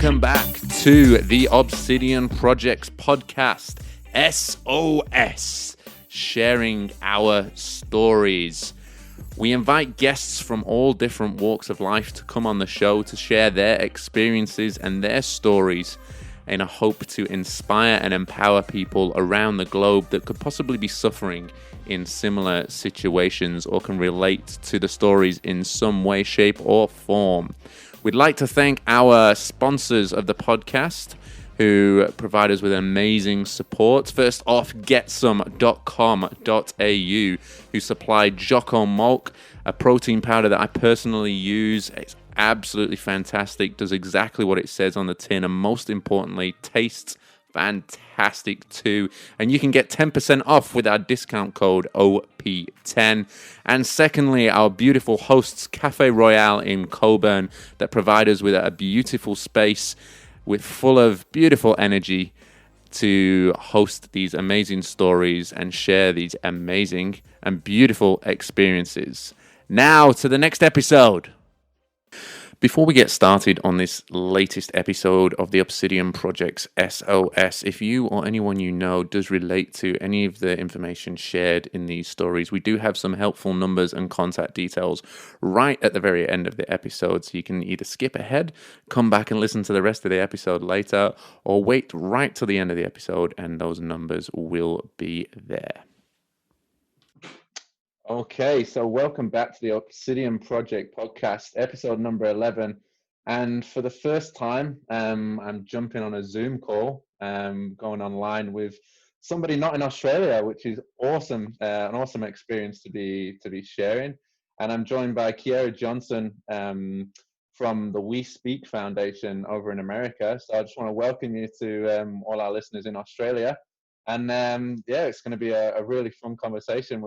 Welcome back to the Obsidian Projects podcast, SOS, sharing our stories. We invite guests from all different walks of life to come on the show to share their experiences and their stories in a hope to inspire and empower people around the globe that could possibly be suffering in similar situations or can relate to the stories in some way, shape, or form. We'd like to thank our sponsors of the podcast who provide us with amazing support. First off, getsome.com.au, who supply Jocko Malk, a protein powder that I personally use. It's absolutely fantastic, does exactly what it says on the tin, and most importantly, tastes fantastic too. And you can get 10% off with our discount code OP10. And secondly, our beautiful hosts, Cafe Royale in Coburn, that provide us with a beautiful space with full of beautiful energy to host these amazing stories and share these amazing and beautiful experiences. Now to the next episode. Before we get started on this latest episode of the Obsidian Projects SOS, if you or anyone you know does relate to any of the information shared in these stories, we do have some helpful numbers and contact details right at the very end of the episode, so you can either skip ahead, come back and listen to the rest of the episode later, or wait right till the end of the episode and those numbers will be there. Okay, so welcome back to the Obsidian Project podcast, episode number 11. And for the first time, I'm jumping on a Zoom call, going online with somebody not in Australia, which is awesome, an awesome experience to be sharing. And I'm joined by Kyerra Johnson from the We Speak Foundation over in America. So I just want to welcome you to all our listeners in Australia. And yeah, it's going to be a really fun conversation.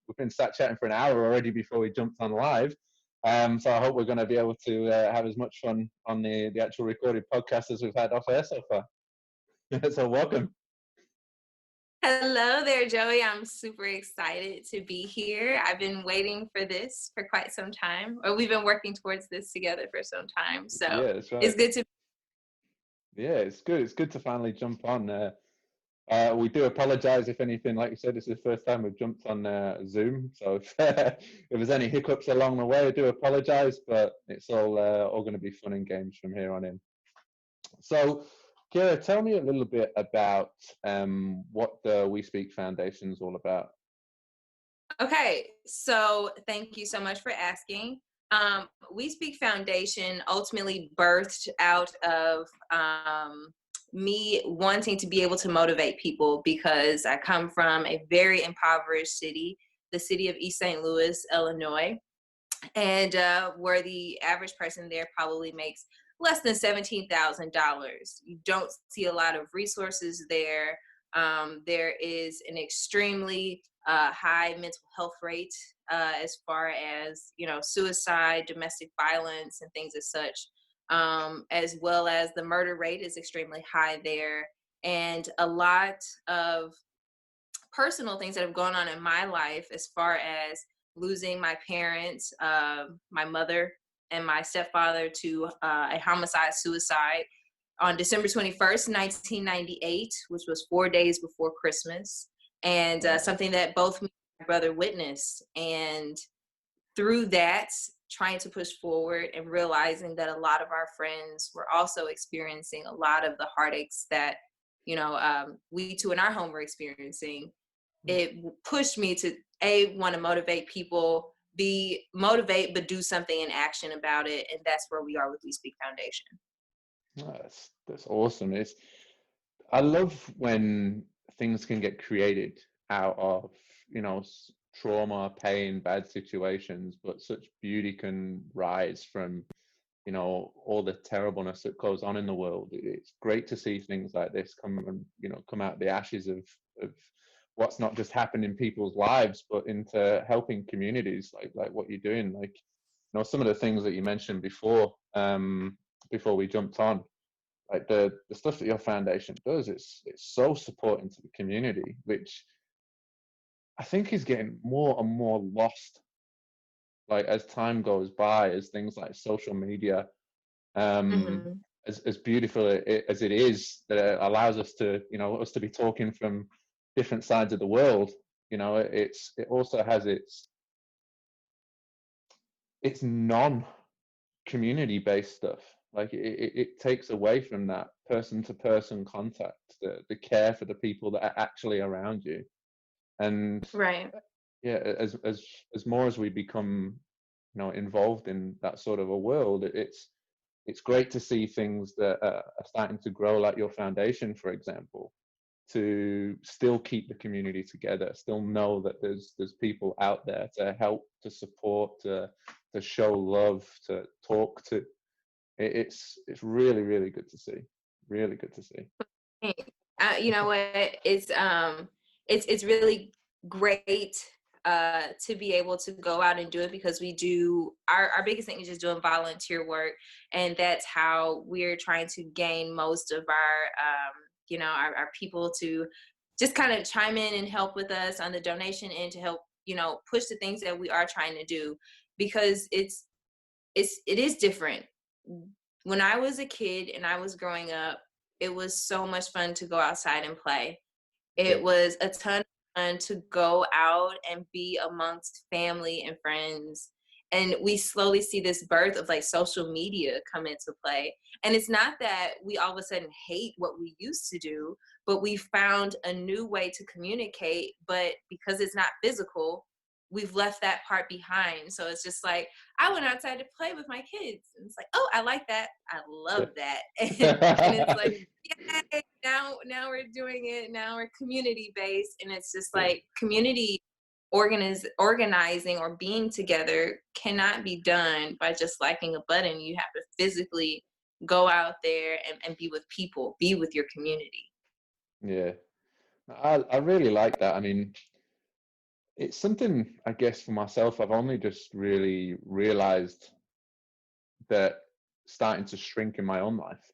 We've been sat chatting for an hour already before we jumped on live. So I hope we're going to be able to have as much fun on the actual recorded podcast as we've had off air so far. So welcome. Hello there, Joey. I'm super excited to be here. I've been waiting for this for quite some time, or we've been working towards this together for some time. So yeah, that's right. It's good to. Yeah, it's good. It's good to finally jump on. We do apologize if anything, like you said, this is the first time we've jumped on Zoom. So if there's any hiccups along the way, I do apologize, but it's all going to be fun and games from here on in. So, Kyerra, tell me a little bit about what the We Speak Foundation is all about. Okay, so thank you so much for asking. We Speak Foundation ultimately birthed out of me wanting to be able to motivate people, because I come from a very impoverished city, the city of East St. Louis, Illinois, and where the average person there probably makes less than $17,000. You don't see a lot of resources there. There is an extremely high mental health rate as far as, suicide, domestic violence, and things as such. As well as the murder rate is extremely high there, and a lot of personal things that have gone on in my life, as far as losing my parents, my mother and my stepfather to a homicide suicide on December 21st, 1998, which was 4 days before Christmas, and something that both me and my brother witnessed. And through that, trying to push forward and realizing that a lot of our friends were also experiencing a lot of the heartaches that, we too in our home were experiencing. It pushed me to want to motivate people, motivate, but do something in action about it. And that's where we are with We Speak Foundation. Oh, that's awesome. I love when things can get created out of, trauma, pain, bad situations, but such beauty can rise from, all the terribleness that goes on in the world. It's great to see things like this come out of the ashes of what's not just happened in people's lives, but into helping communities like what you're doing. Like, some of the things that you mentioned before we jumped on, like the stuff that your foundation does, it's so supporting to the community, which I think is getting more and more lost, like as time goes by, as things like social media as beautiful as it is, that it allows us to, you know, us to be talking from different sides of the world. You know, it also has its non-community based stuff. Like it takes away from that person to person contact, the care for the people that are actually around you. And Right. yeah, as more as we become, you know, involved in that sort of a world, it's great to see things that are starting to grow, like your foundation, for example, to still keep the community together, still know that there's people out there to help, to support, to show love, to talk to. It's really, really good to see. Really good to see. You know what? It's really great to be able to go out and do it, because we do our biggest thing is just doing volunteer work, and that's how we're trying to gain most of our our people to just kind of chime in and help with us on the donation end, to help push the things that we are trying to do, because it is different. When I was a kid and I was growing up, it was so much fun to go outside and play. Yeah. It was a ton of fun to go out and be amongst family and friends. And we slowly see this birth of like social media come into play. And it's not that we all of a sudden hate what we used to do, but we found a new way to communicate. But because it's not physical, we've left that part behind. So it's just like, I went outside to play with my kids. And it's like, oh, I like that. I love that. And it's like, yay, now we're doing it. Now we're community based. And it's just like community organizing or being together cannot be done by just liking a button. You have to physically go out there and be with people, be with your community. Yeah. I really like that. I mean, it's something, I guess, for myself, I've only just really realized that starting to shrink in my own life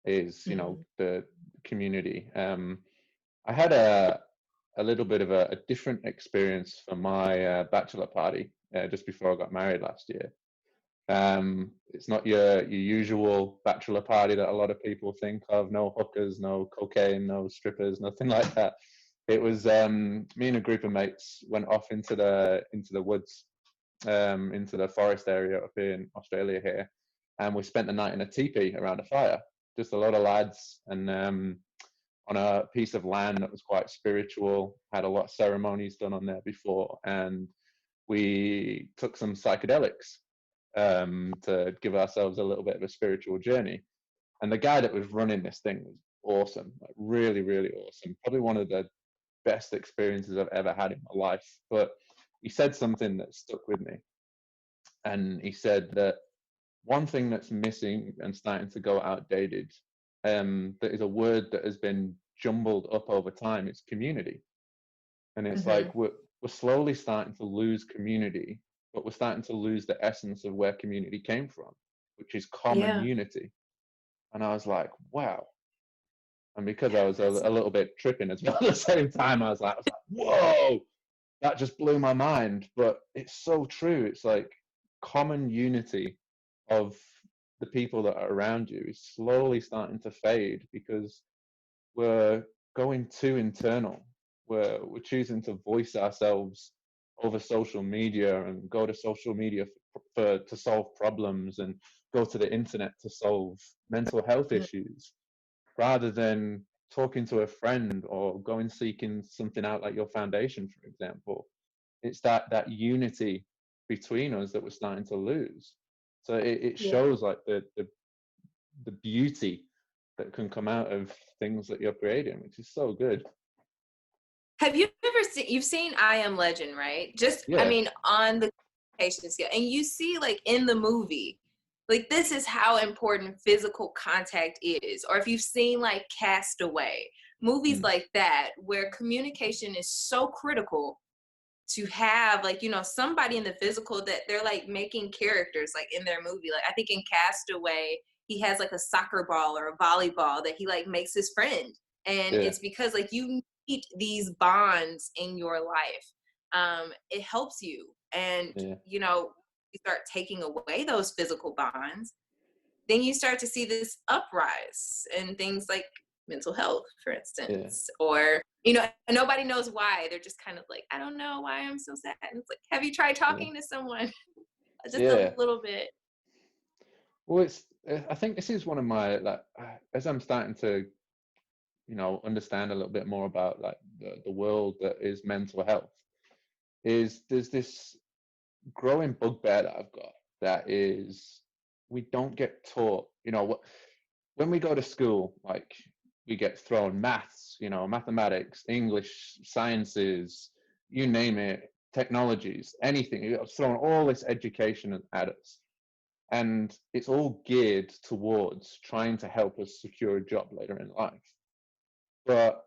is, you know, the community. I had a little bit of a different experience for my bachelor party just before I got married last year. It's not your usual bachelor party that a lot of people think of. No hookers, no cocaine, no strippers, nothing like that. It was me and a group of mates went off into the woods, into the forest area up in Australia here, and we spent the night in a teepee around a fire. Just a lot of lads, and on a piece of land that was quite spiritual, had a lot of ceremonies done on there before, and we took some psychedelics to give ourselves a little bit of a spiritual journey. And the guy that was running this thing was awesome, like really, really awesome. Probably one of the best experiences I've ever had in my life. But he said something that stuck with me. And he said that one thing that's missing and starting to go outdated, that is a word that has been jumbled up over time, it's community. And it's like we're slowly starting to lose community, but we're starting to lose the essence of where community came from, which is common unity. And I was like, wow. And because I was a little bit tripping as well at the same time, I was like, whoa, that just blew my mind. But it's so true. It's like common unity of the people that are around you is slowly starting to fade because we're going too internal. We're choosing to voice ourselves over social media and go to social media to solve problems and go to the internet to solve mental health issues, rather than talking to a friend or going seeking something out like your foundation, for example. It's that unity between us that we're starting to lose. So it shows like the beauty that can come out of things that you're creating, which is so good. Have you ever seen, you've seen I Am Legend, right? Just, Yeah. I mean, on the communication scale, and you see like in the movie, like this is how important physical contact is. Or if you've seen like Castaway, movies like that, where communication is so critical to have, like, you know, somebody in the physical that they're like making characters like in their movie. Like I think in Castaway, he has like a soccer ball or a volleyball that he like makes his friend. And it's because like you need these bonds in your life. It helps you. And, you know, you start taking away those physical bonds, then you start to see this uprise in things like mental health, for instance, or, you know, nobody knows why. They're just kind of like, I don't know why I'm so sad. And it's like, have you tried talking to someone? Just a little bit. Well, I think this is one of my, like, as I'm starting to, you know, understand a little bit more about like the world that is mental health, is there's this growing bugbear that I've got, that is, we don't get taught, you know, when we go to school, like, we get thrown maths, you know, mathematics, English, sciences, you name it, technologies, anything. You get thrown all this education at us. And it's all geared towards trying to help us secure a job later in life. But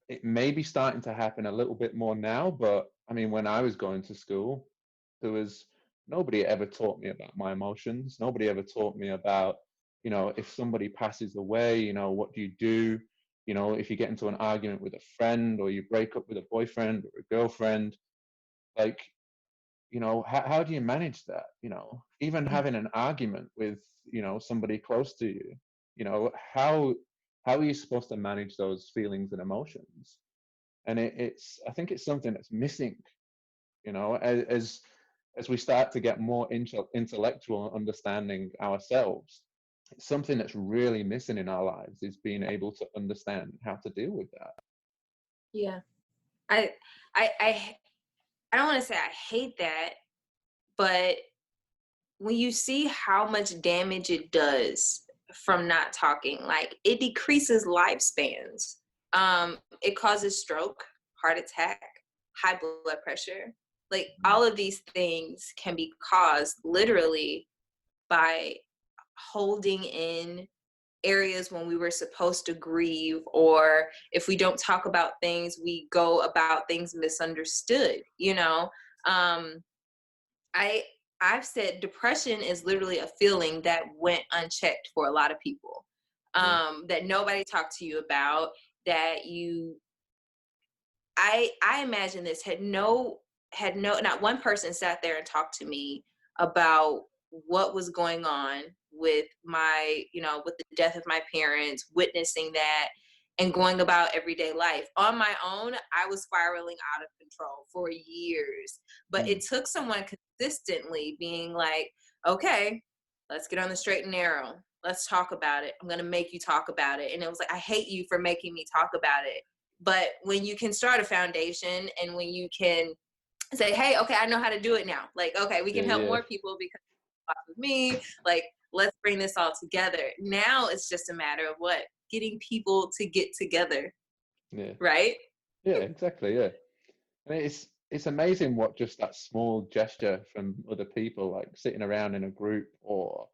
it may be starting to happen a little bit more now. But I mean, when I was going to school, there was nobody ever taught me about my emotions. Nobody ever taught me about, you know, if somebody passes away, you know, what do you do? You know, if you get into an argument with a friend, or you break up with a boyfriend or a girlfriend, like, you know, how do you manage that? You know, even having an argument with, you know, somebody close to you, you know, how are you supposed to manage those feelings and emotions? And it's, I think it's something that's missing, you know, as we start to get more intellectual understanding ourselves. It's something that's really missing in our lives, is being able to understand how to deal with that. Yeah. I don't want to say I hate that, but when you see how much damage it does from not talking, like, it decreases lifespans. It causes stroke, heart attack, high blood pressure. Like, all of these things can be caused literally by holding in areas when we were supposed to grieve, or if we don't talk about things, we go about things misunderstood, you know. I've said depression is literally a feeling that went unchecked for a lot of people, that nobody talked to you about, that I imagine this had not one person sat there and talked to me about what was going on with my, you know, with the death of my parents, witnessing that and going about everyday life. On my own, I was spiraling out of control for years. But it took someone consistently being like, okay, let's get on the straight and narrow. Let's talk about it. I'm going to make you talk about it. And it was like, I hate you for making me talk about it. But when you can start a foundation, and when you can say, hey, okay, I know how to do it now. Like, okay, we can help more people because with me, like, let's bring this all together. Now it's just a matter of what? Getting people to get together. Yeah. Right? Yeah, exactly. Yeah. And it's amazing what just that small gesture from other people, like sitting around in a group, or,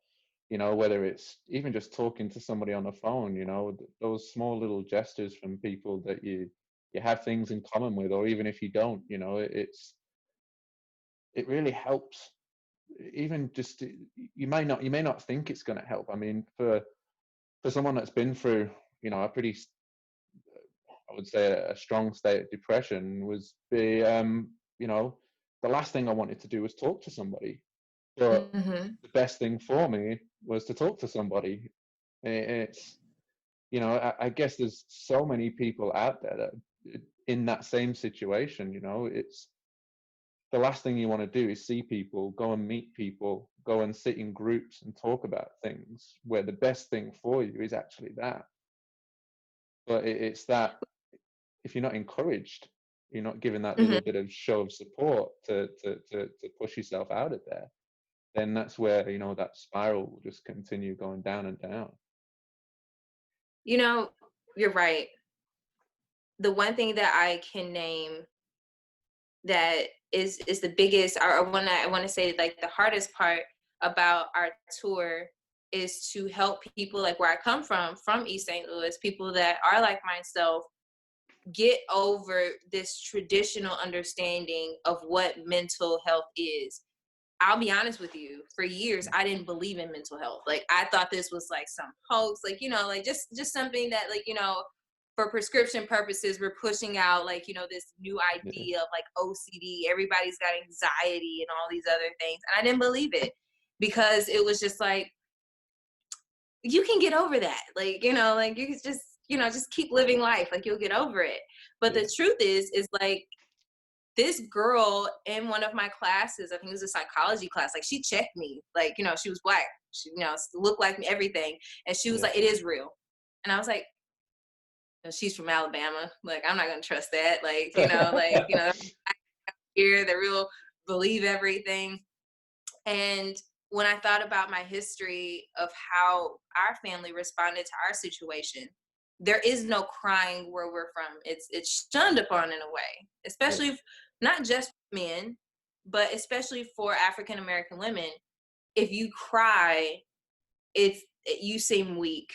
you know, whether it's even just talking to somebody on the phone, you know, those small little gestures from people that you have things in common with, or even if you don't, you know, it really helps. Even just, you may not think it's going to help. I mean, for someone that's been through, you know, a pretty, I would say, a strong state of depression, was you know, the last thing I wanted to do was talk to somebody. But the best thing for me was to talk to somebody. It's, you know, I guess there's so many people out there that in that same situation, you know, it's the last thing you want to do is see people, go and meet people, go and sit in groups and talk about things, where the best thing for you is actually that. But it's that, if you're not encouraged, you're not given that little bit of show of support to push yourself out of there, then that's where, you know, that spiral will just continue going down and down. You know, you're right. The one thing that I can name that is the biggest, or I want to say, like, the hardest part about our tour is to help people like where I come from East St. Louis, people that are like myself, get over this traditional understanding of what mental health is. I'll be honest with you, for years I didn't believe in mental health. Like, I thought this was like some hoax, like, you know, like just something that, like, you know, for prescription purposes we're pushing out, like, you know, this new idea of like OCD, everybody's got anxiety and all these other things. And I didn't believe it, because it was just like, you can get over that. Like, you know, like you can just, you know, just keep living life. Like you'll get over it. But Yeah. the truth is like this girl in one of my classes, I think it was a psychology class, like she checked me. Like, you know, she was black. She, you know, looked like me, everything. And she was Yeah. like, it is real. And I was like, she's from Alabama. Like, I'm not gonna trust that. Like, you know, here they real believe everything. And when I thought about my history of how our family responded to our situation, there is no crying where we're from. It's shunned upon in a way, Yeah. especially not just men, but especially for African American women. If you cry, you seem weak.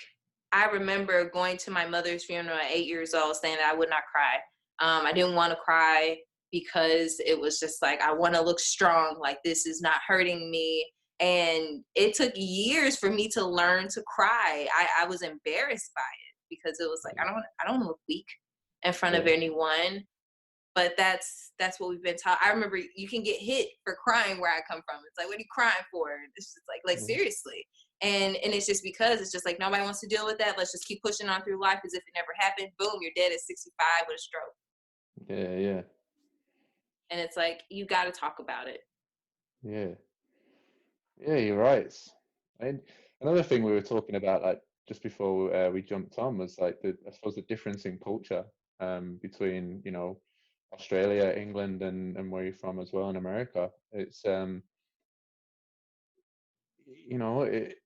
I remember going to my mother's funeral at 8 years old, saying that I would not cry. I didn't want to cry because it was just like I want to look strong. Like this is not hurting me. And it took years for me to learn to cry. I was embarrassed by it because it was like I don't look weak in front of Yeah. anyone. But that's what we've been taught. I remember you can get hit for crying where I come from. It's like, what are you crying for? It's just like Mhm. seriously. And it's just because it's just like nobody wants to deal with that. Let's just keep pushing on through life as if it never happened. Boom, you're dead at 65 with a stroke. Yeah. Yeah. And it's like you got to talk about it. Yeah. Yeah, you're right. And another thing we were talking about, like just before we jumped on, was like I suppose the difference in culture between Australia, England, and where you're from as well in America. It's you know, it,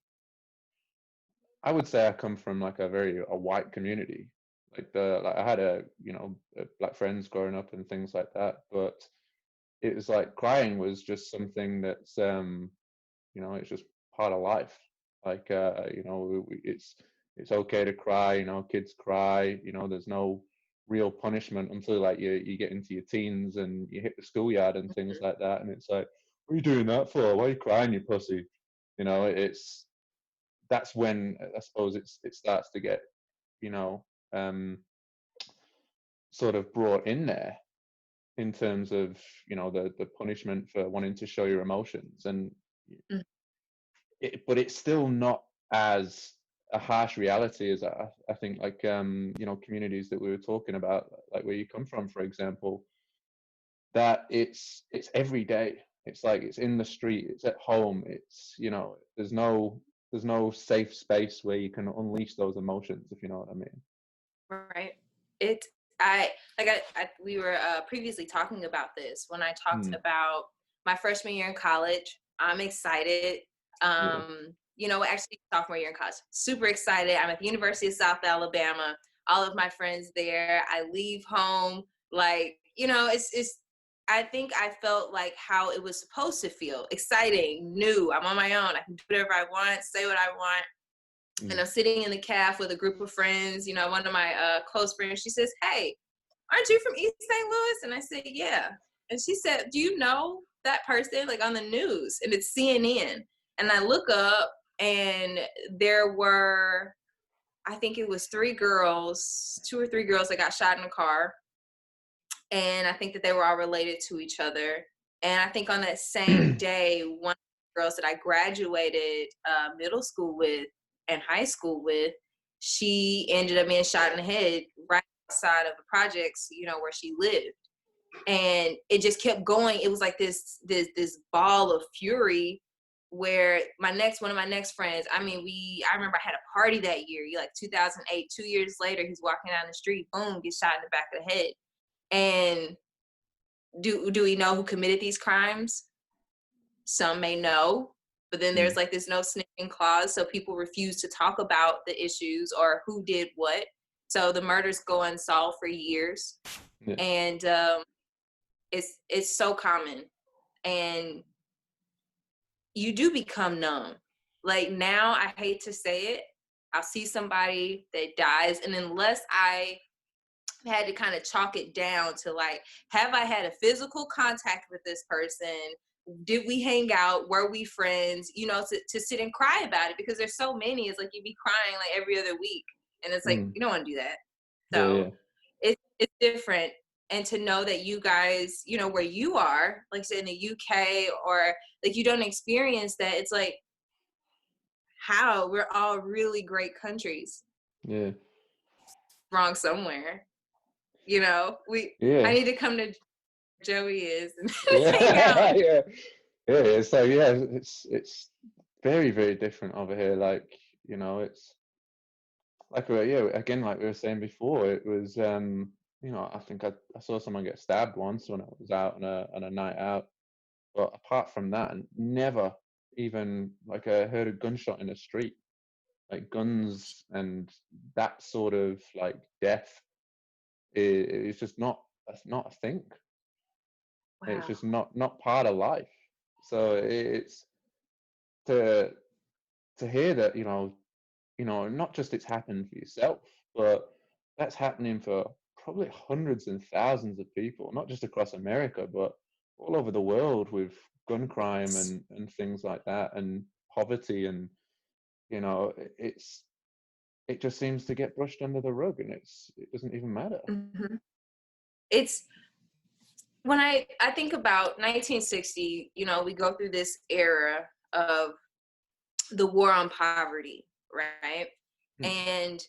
I would say I come from like a white community. Like I had black friends growing up and things like that, but it was like crying was just something that's it's just part of life. Like it's okay to cry. Kids cry. There's no real punishment until like you get into your teens and you hit the schoolyard and things like that. And it's like, what are you doing that for? Why are you crying, you pussy? It's that's when I suppose it starts to get you know um, sort of brought in there in terms of the punishment for wanting to show your emotions and Mm. but it's still not as a harsh reality as I think like communities that we were talking about, like where you come from, for example, that it's every day. It's like it's in the street, it's at home, it's there's no safe space where you can unleash those emotions, if you know what I mean. Right. It I we were previously talking about this when I talked Hmm. about my freshman year in college. I'm excited. Yeah. Actually sophomore year in college. Super excited. I'm at the University of South Alabama. All of my friends there. I leave home like, it's I think I felt like how it was supposed to feel. Exciting, new. I'm on my own. I can do whatever I want, say what I want. Hmm. And I'm sitting in the caf with a group of friends. One of my close friends, she says, "Hey, aren't you from East St. Louis?" And I said, "Yeah." And she said, "Do you know that person like on the news?" And it's CNN. And I look up and there were, I think it was two or three girls that got shot in a car. And I think that they were all related to each other. And I think on that same day, one of the girls that I graduated middle school with and high school with, she ended up being shot in the head right outside of the projects, where she lived. And it just kept going. It was like this ball of fury where one of my next friends, I remember I had a party that year, like 2008, 2 years later, he's walking down the street, boom, gets shot in the back of the head. And do we know who committed these crimes? Some may know, but then there's Hmm. like this no snitching clause, so people refuse to talk about the issues or who did what. So the murders go unsolved for years, Yeah. and it's so common, and you do become numb. Like now, I hate to say it, I'll see somebody that dies, and unless I had to kind of chalk it down to like, have I had a physical contact with this person? Did we hang out? Were we friends? To sit and cry about it, because there's so many. It's like you'd be crying like every other week, and it's like Hmm. you don't want to do that. Yeah. So Yeah. it's different, and to know that you guys, where you are, like say in the UK, or like you don't experience that. It's like, how we're all really great countries. Yeah. Wrong somewhere. You know, I Yeah. need to come to Joey is and hang out. Yeah. Yeah. Yeah. So yeah, it's very, very different over here. Like, it's like yeah, again, like we were saying before, it was I think I saw someone get stabbed once when I was out on a night out. But apart from that, never even like I heard a gunshot in the street. Like guns and that sort of like death is just that's not a thing. It's Wow. just not part of life. So it's to hear that, not just it's happened for yourself, but that's happening for probably hundreds and thousands of people, not just across America, but all over the world with gun crime and things like that, and poverty, and it just seems to get brushed under the rug, and it doesn't even matter. Mm-hmm. It's when I think about 1960, we go through this era of the war on poverty, right? And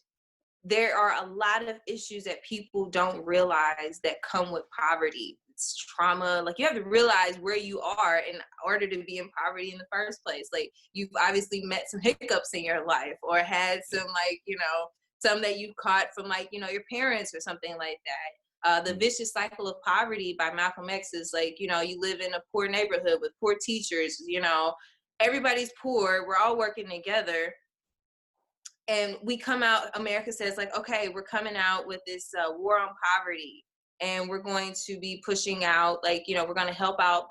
there are a lot of issues that people don't realize that come with poverty. It's trauma. Like, you have to realize where you are in order to be in poverty in the first place. Like, you've obviously met some hiccups in your life, or had some, like, some that you've caught from, like, your parents or something like that. The Vicious Cycle of Poverty by Malcolm X is like, you live in a poor neighborhood with poor teachers, everybody's poor, we're all working together. And we come out, America says, like, okay, we're coming out with this war on poverty, and we're going to be pushing out, like, we're going to help out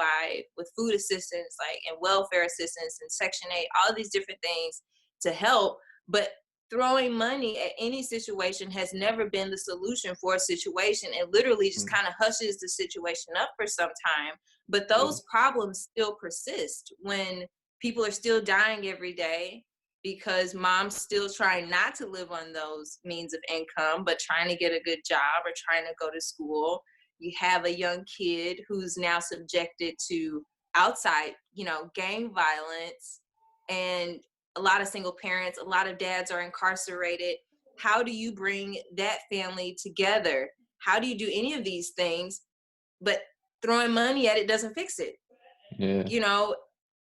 with food assistance, like, and welfare assistance and Section 8, all of these different things to help. But throwing money at any situation has never been the solution for a situation. It literally just kind of hushes the situation up for some time. But those problems still persist when people are still dying every day, because mom's still trying not to live on those means of income, but trying to get a good job or trying to go to school. You have a young kid who's now subjected to outside, gang violence, and a lot of single parents, a lot of dads are incarcerated. How do you bring that family together? How do you do any of these things? But throwing money at it doesn't fix it. Yeah.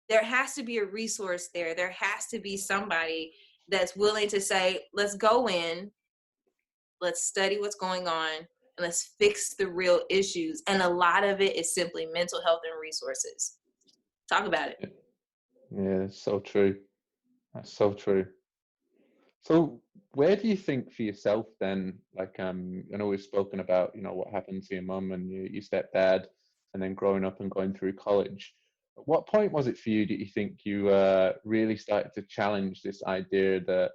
There has to be a resource there. There has to be somebody that's willing to say, let's go in, let's study what's going on, and let's fix the real issues. And a lot of it is simply mental health and resources. Talk about it. Yeah, that's so true. That's so true. So where do you think for yourself then, like, I know we've spoken about, what happened to your mum and your stepdad, and then growing up and going through college. At what point was it for you, do you think you really started to challenge this idea that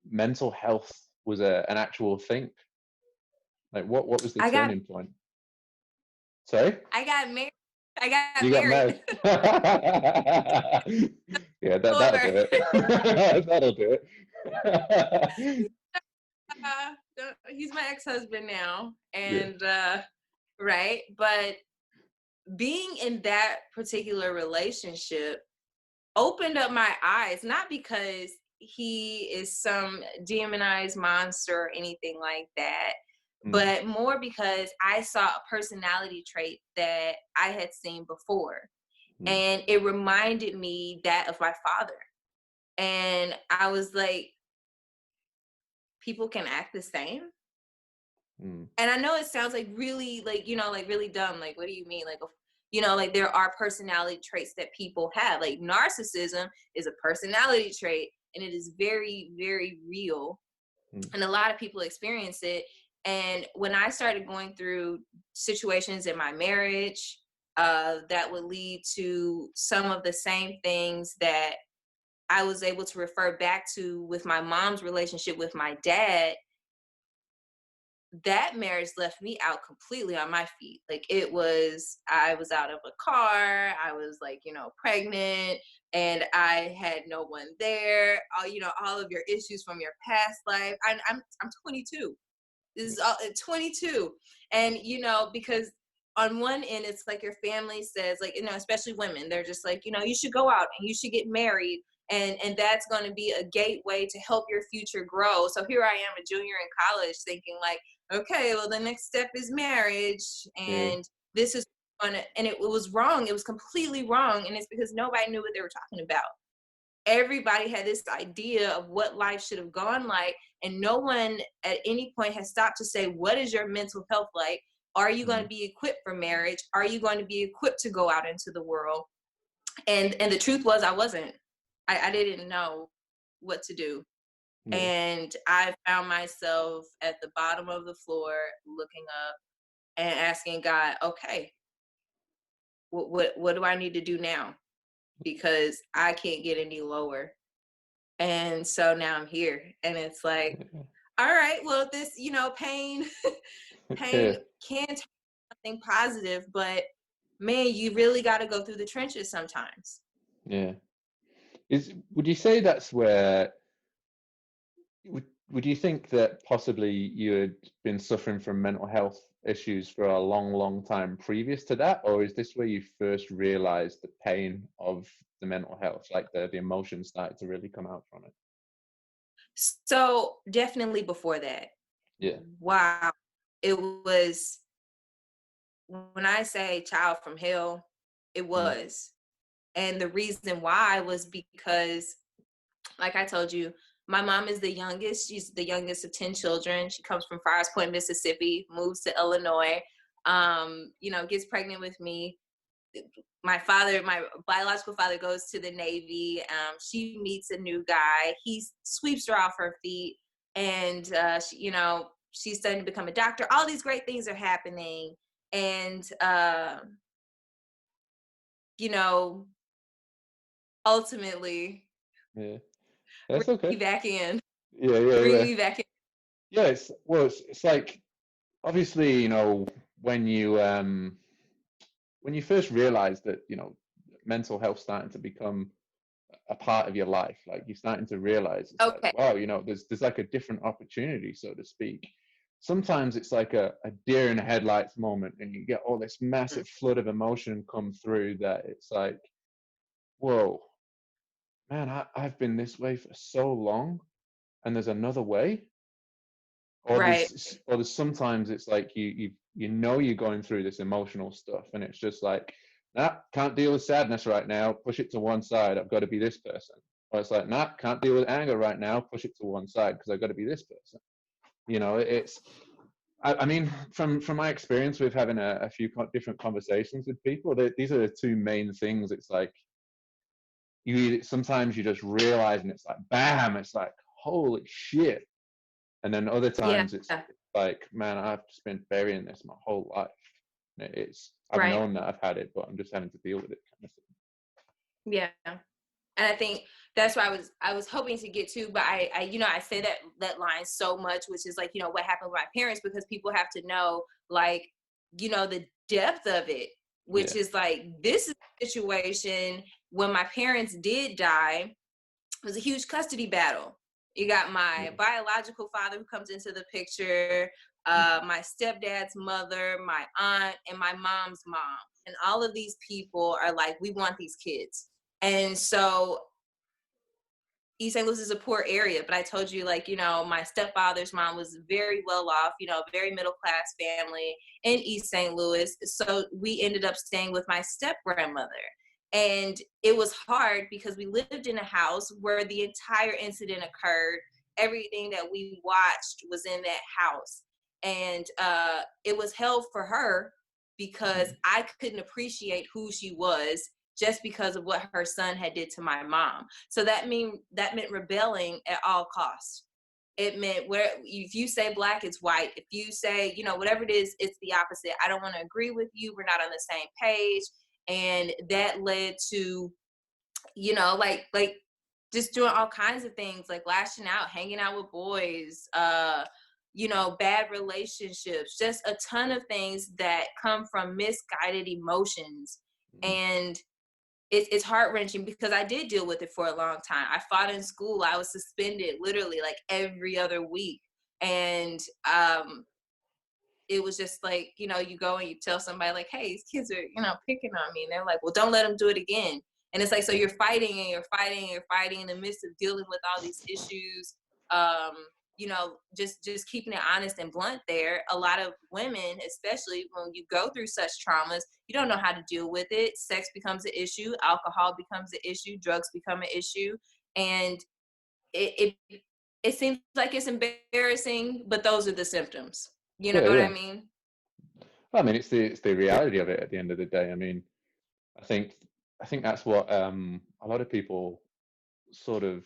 mental health was an actual thing? Like, what was the turning point? Sorry? I got married. I got You got married. Yeah, that'll do it. That'll do it. He's my ex-husband now, and right, but being in that particular relationship opened up my eyes, not because he is some demonized monster or anything like that, but more because I saw a personality trait that I had seen before. And it reminded me that of my father. And I was like, people can act the same. And I know it sounds like really, like, like really dumb. Like, what do you mean? Like, like there are personality traits that people have. Like, narcissism is a personality trait, and it is very, very real. And a lot of people experience it. And when I started going through situations in my marriage that would lead to some of the same things that I was able to refer back to with my mom's relationship with my dad, that marriage left me out completely on my feet. Like, I was out of a car, I was, like, pregnant, and I had no one there. All of your issues from your past life. I'm 22. This is 22. And, because on one end, it's like your family says, like, especially women, they're just like, you should go out and you should get married. and that's going to be a gateway to help your future grow. So here I am, a junior in college, thinking like, okay, well, the next step is marriage, Yeah. and this is gonna, and it was wrong. It was completely wrong, and it's because nobody knew what they were talking about. Everybody had this idea of what life should have gone like, and no one at any point has stopped to say, what is your mental health like? Are you going to be equipped for marriage? Are you going to be equipped to go out into the world? And the truth was, I wasn't. I didn't know what to do. Yeah. And I found myself at the bottom of the floor looking up and asking God, okay, what do I need to do now? Because I can't get any lower. And so now I'm here, and it's like, all right, well, this, pain Yeah. can turn something positive, but man, you really got to go through the trenches sometimes. Yeah. Would you say that's where, would you think that possibly you had been suffering from mental health issues for a long, long time previous to that? Or is this where you first realized the pain of the mental health, like the emotions started to really come out from it? So definitely before that. Yeah. Wow. It was, when I say child from hell, it Mm. was. And the reason why was because, like I told you, my mom is the youngest. She's the youngest of 10 children. She comes from Friars Point, Mississippi, moves to Illinois, gets pregnant with me. My biological father, goes to the Navy. She meets a new guy. He sweeps her off her feet. And, she's starting to become a doctor. All these great things are happening. And, ultimately, Yeah. bring That's okay. me back in. Yeah, yeah, Bring yeah. me back in. Yeah, it's like, obviously, when you first realize that, mental health starting to become a part of your life, like you're starting to realize it's like, Okay. wow, there's like a different opportunity, so to speak. Sometimes it's like a deer in the headlights moment, and you get all this massive flood of emotion come through that it's like, whoa, man, I've been this way for so long, and there's another way. Or Right. there's sometimes it's like you're going through this emotional stuff, and it's just like, nah, can't deal with sadness right now, push it to one side, I've got to be this person. Or it's like, nah, can't deal with anger right now, push it to one side because I've got to be this person. It's, I mean, from my experience with having a few different conversations with people, these are the two main things. It's like, sometimes you just realize, and it's like, bam, it's like, holy shit. And then other Yeah. times it's like, man, I've just been burying this my whole life. I've Right. known that I've had it, but I'm just having to deal with it, kind of thing. Yeah. And I think that's what I was hoping to get to, but I say that line so much, which is like, what happened with my parents, because people have to know, like, the depth of it, which Yeah. is like, this is a situation when my parents did die, it was a huge custody battle. You got my biological father who comes into the picture, my stepdad's mother, my aunt, and my mom's mom. And all of these people are like, we want these kids. And so East St. Louis is a poor area, but I told you, like, my stepfather's mom was very well off, very middle class family in East St. Louis. So we ended up staying with my step grandmother. And it was hard because we lived in a house where the entire incident occurred. Everything that we watched was in that house. And it was hell for her because I couldn't appreciate who she was just because of what her son had did to my mom. So that meant rebelling at all costs. It meant, where if you say black, it's white. If you say, whatever it is, it's the opposite. I don't want to agree with you. We're not on the same page. And that led to, like just doing all kinds of things, like lashing out, hanging out with boys, bad relationships, just a ton of things that come from misguided emotions. And it's heart-wrenching because I did deal with it for a long time. I fought in school. I was suspended literally like every other week. And it was just like, you go and you tell somebody like, hey, these kids are, picking on me. And they're like, well, don't let them do it again. And it's like, so you're fighting and you're fighting and you're fighting in the midst of dealing with all these issues. You know, just keeping it honest and blunt there. A lot of women, especially when you go through such traumas, you don't know how to deal with it. Sex becomes an issue, alcohol becomes an issue, drugs become an issue. And it seems like it's embarrassing, but those are the symptoms. You know Yeah, what I yeah. mean? Well, I mean, it's the reality of it at the end of the day. I mean, I think that's what a lot of people sort of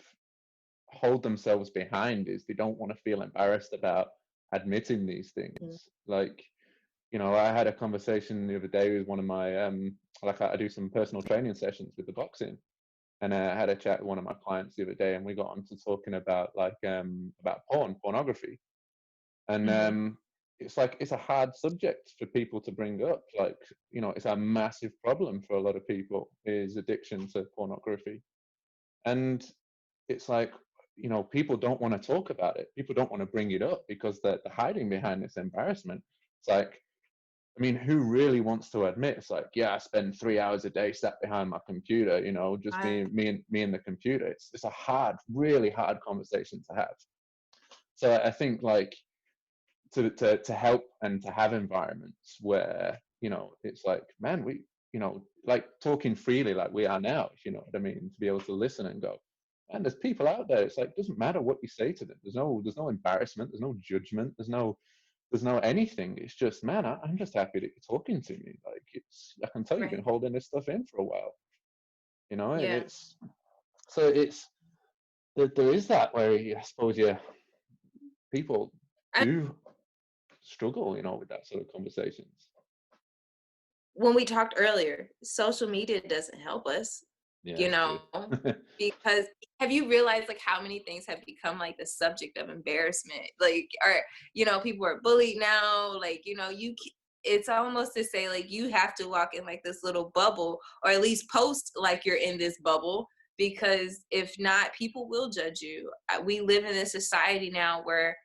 hold themselves behind, is they don't want to feel embarrassed about admitting these things. Like, you know, I had a conversation the other day with one of my like I do some personal training sessions with the boxing, and I had a chat with one of my clients the other day, and we got onto talking about like about pornography, and it's like it's a hard subject for people to bring up. Like, you know, it's a massive problem for a lot of people, is addiction to pornography. And it's like, you know, people don't want to talk about it. People don't want to bring it up because they're hiding behind this embarrassment. It's like, I mean, who really wants to admit? It's like, yeah, I spend 3 hours a day sat behind my computer, you know, just me and the computer. It's a hard, really hard conversation to have. So I think, like, to help and to have environments where, you know, it's like, man, we, you know, like talking freely like we are now, if you know what I mean, to be able to listen and go, and there's people out there, it's like, doesn't matter what you say to them, there's no embarrassment, there's no judgment, there's no anything. It's just, man, I'm just happy that you're talking to me. Like, it's, I can tell you've been holding this stuff in for a while, you know. And it's, so it's, there is that where I suppose, yeah, people do struggle, you know, with that sort of conversations. When we talked earlier, social media doesn't help us, you know, because have you realized like how many things have become like the subject of embarrassment? Like, or, you know, people are bullied now, like, you know, it's almost to say like you have to walk in like this little bubble, or at least post like you're in this bubble, because if not, people will judge you. We live in this society now where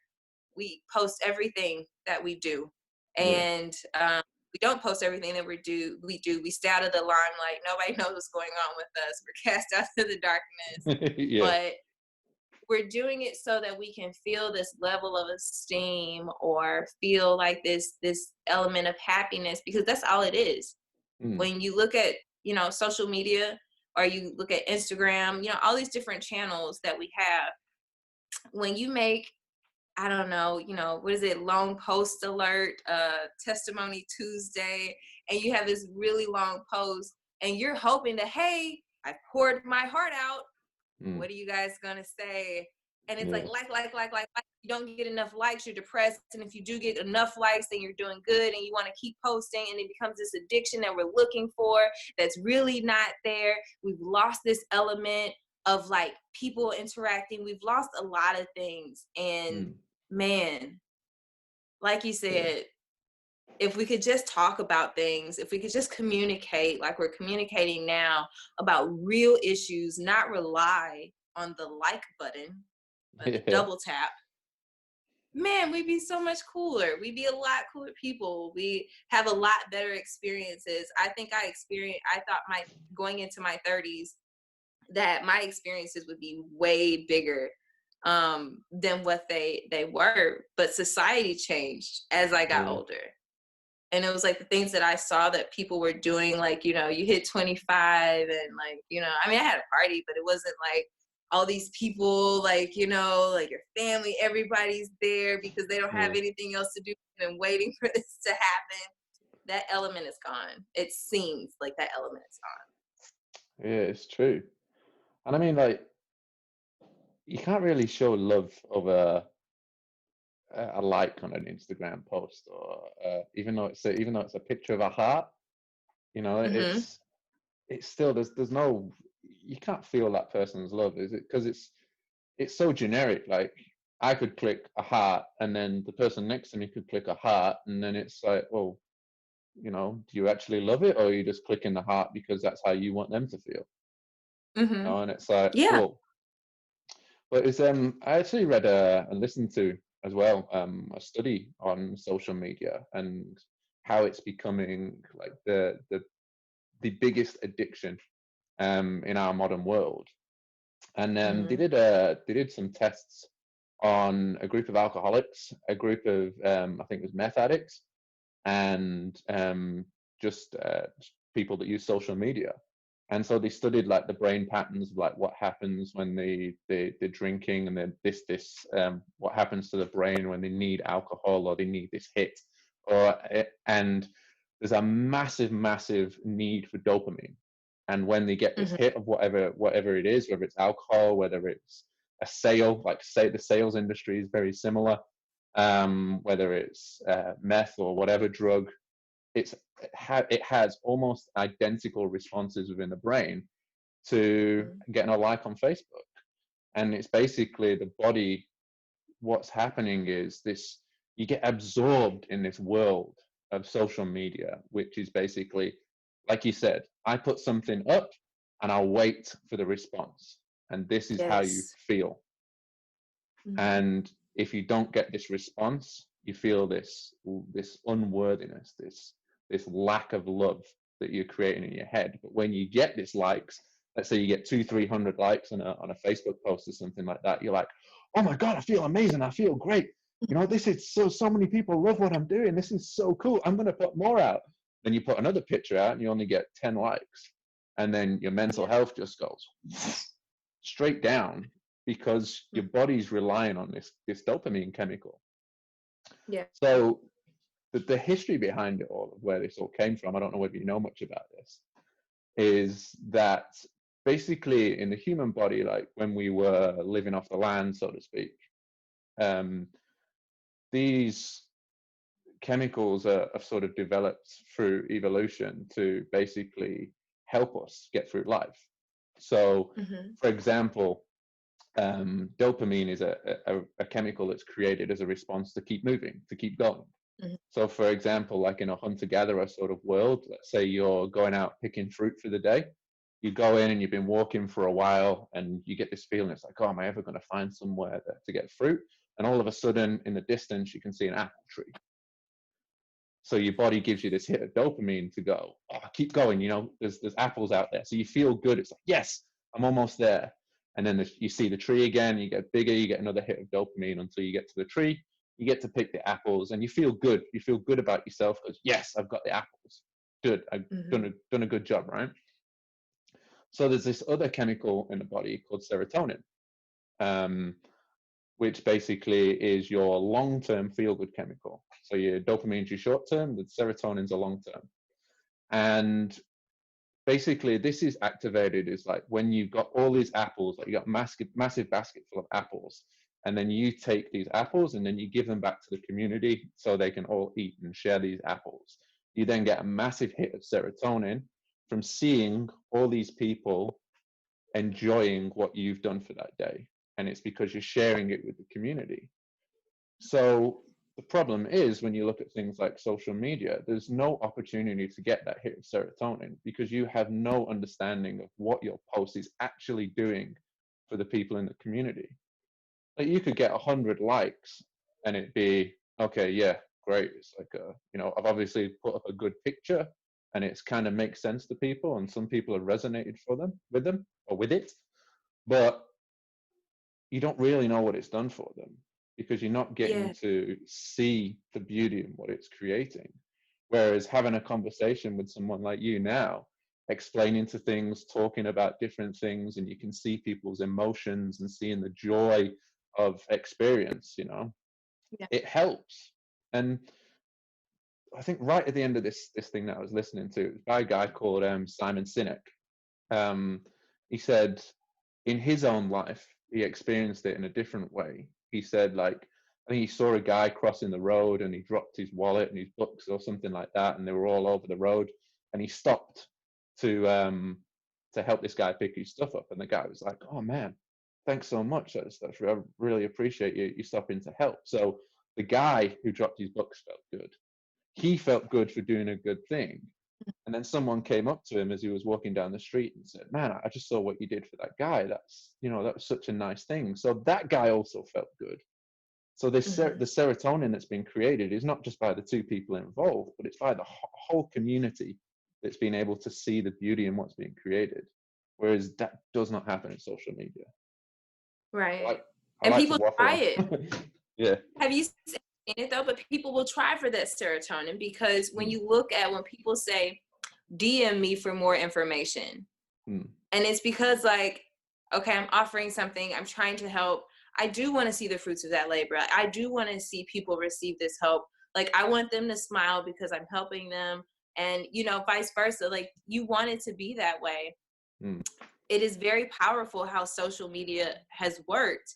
we post everything that we do, and we don't post everything that we do. We stay out of the limelight. Nobody knows what's going on with us. We're cast out to the darkness. But we're doing it so that we can feel this level of esteem, or feel like this element of happiness, because that's all it is. When you look at, you know, social media, or you look at Instagram, you know, all these different channels that we have, when you make, I don't know, you know, what is it? Long post alert, testimony Tuesday, and you have this really long post, and you're hoping that, hey, I poured my heart out. What are you guys gonna say? And it's like, you don't get enough likes, you're depressed. And if you do get enough likes, then you're doing good, and you want to keep posting, and it becomes this addiction that we're looking for that's really not there. We've lost this element of like people interacting. We've lost a lot of things. And man, like you said, if we could just talk about things, if we could just communicate like we're communicating now about real issues, not rely on the like button, the double tap, man, we'd be so much cooler. We'd be a lot cooler people. We have a lot better experiences. I thought going into my 30s, that my experiences would be way bigger than what they were. But society changed as I got older. And it was like the things that I saw that people were doing, like, you know, you hit 25 and like, you know, I mean, I had a party, but it wasn't like all these people, like, you know, like your family, everybody's there because they don't have anything else to do and waiting for this to happen. That element is gone. It seems like that element is gone. Yeah, it's true. And I mean, like, you can't really show love over a like on an Instagram post, or even though it's a picture of a heart, you know, it's still, there's no, you can't feel that person's love, is it? Because it's so generic. Like, I could click a heart, and then the person next to me could click a heart, and then it's like, well, you know, do you actually love it, or are you just clicking the heart because that's how you want them to feel? You know, and it's like, well, but it's I actually read and listened to as well a study on social media and how it's becoming like the biggest addiction in our modern world. And they Mhm. did some tests on a group of alcoholics, a group of I think it was meth addicts, and just people that use social media. And so they studied like the brain patterns of like what happens when they're drinking, and then this what happens to the brain when they need alcohol or they need this hit, and there's a massive need for dopamine. And when they get this Mhm. hit of whatever it is, whether it's alcohol, whether it's a sale, like say the sales industry is very similar, whether it's meth or whatever drug, it has almost identical responses within the brain to Mhm. getting a like on Facebook. And it's basically the body, what's happening is this, you get absorbed in this world of social media, which is basically, like you said, I put something up and I'll wait for the response. And this is how you Yes. feel. Mhm. And if you don't get this response, you feel this unworthiness, this lack of love that you're creating in your head. But when you get this likes, let's say you get 200-300 likes on a Facebook post or something like that, you're like, oh my god, I feel amazing, I feel great, you know, this is so many people love what I'm doing, this is so cool, I'm going to put more out. Then you put another picture out and you only get 10 likes, and then your mental Yeah. health just goes straight down, because your Mhm. body's relying on this dopamine chemical. Yeah. So the history behind it all, of where this all came from, I don't know whether you know much about this, is that basically in the human body, like when we were living off the land, so to speak, um, these chemicals are sort of developed through evolution to basically help us get through life. So, Mhm. for example, dopamine is a chemical that's created as a response to keep moving, to keep going. Mhm. So, for example, like in a hunter-gatherer sort of world, let's say you're going out picking fruit for the day. You go in and you've been walking for a while, and you get this feeling, it's like, oh, am I ever going to find somewhere to get fruit? And all of a sudden, in the distance, you can see an apple tree. So your body gives you this hit of dopamine to go, oh, keep going. You know, there's apples out there, so you feel good. It's like, yes, I'm almost there. And then you see the tree again. You get bigger. You get another hit of dopamine until you get to the tree. You get to pick the apples, and you feel good. You feel good about yourself because yes, I've got the apples. Good, I've Mhm. done a good job, right? So there's this other chemical in the body called serotonin, um, which basically is your long-term feel-good chemical. So your dopamine's your short-term, the serotonin's a long-term. And basically, this is activated is like when you've got all these apples, like you got massive basket full of apples, and then you take these apples and then you give them back to the community so they can all eat and share these apples. You then get a massive hit of serotonin from seeing all these people enjoying what you've done for that day. And it's because you're sharing it with the community. So the problem is when you look at things like social media, there's no opportunity to get that hit of serotonin because you have no understanding of what your post is actually doing for the people in the community. Like you could get 100 likes and it'd be, okay, yeah, great. It's like, you know, I've obviously put up a good picture and it's kind of makes sense to people, and some people have resonated with them or with it, but you don't really know what it's done for them because you're not getting Yeah. to see the beauty in what it's creating. Whereas having a conversation with someone like you now, explaining to things, talking about different things, and you can see people's emotions and seeing the joy of experience, you know, Yeah. it helps. And I think right at the end of this thing that I was listening to, it was by a guy called Simon Sinek. Um, he said in his own life, he experienced it in a different way. He said, like, I think he saw a guy crossing the road and he dropped his wallet and his books or something like that, and they were all over the road. And he stopped to help this guy pick his stuff up. And the guy was like, "Oh man, thanks so much. I really appreciate you stopping to help." So the guy who dropped his books felt good. He felt good for doing a good thing. And then someone came up to him as he was walking down the street and said, "Man, I just saw what you did for that guy. That's, you know, that was such a nice thing." So that guy also felt good. So this Mhm. the serotonin that's been created is not just by the two people involved, but it's by the whole community that's been able to see the beauty in what's being created. whereas that does not happen in social media. Right. I And like to people try waffle it. on. Yeah. Have you seen it though? But people will try for that serotonin, because when you look at when people say, DM me for more information, Mm. and it's because, like, okay, I'm offering something, I'm trying to help. I do want to see the fruits of that labor. I do want to see people receive this help. Like, I want them to smile because I'm helping them. And, you know, vice versa. Like, you want it to be that way. Mm. It is very powerful how social media has worked.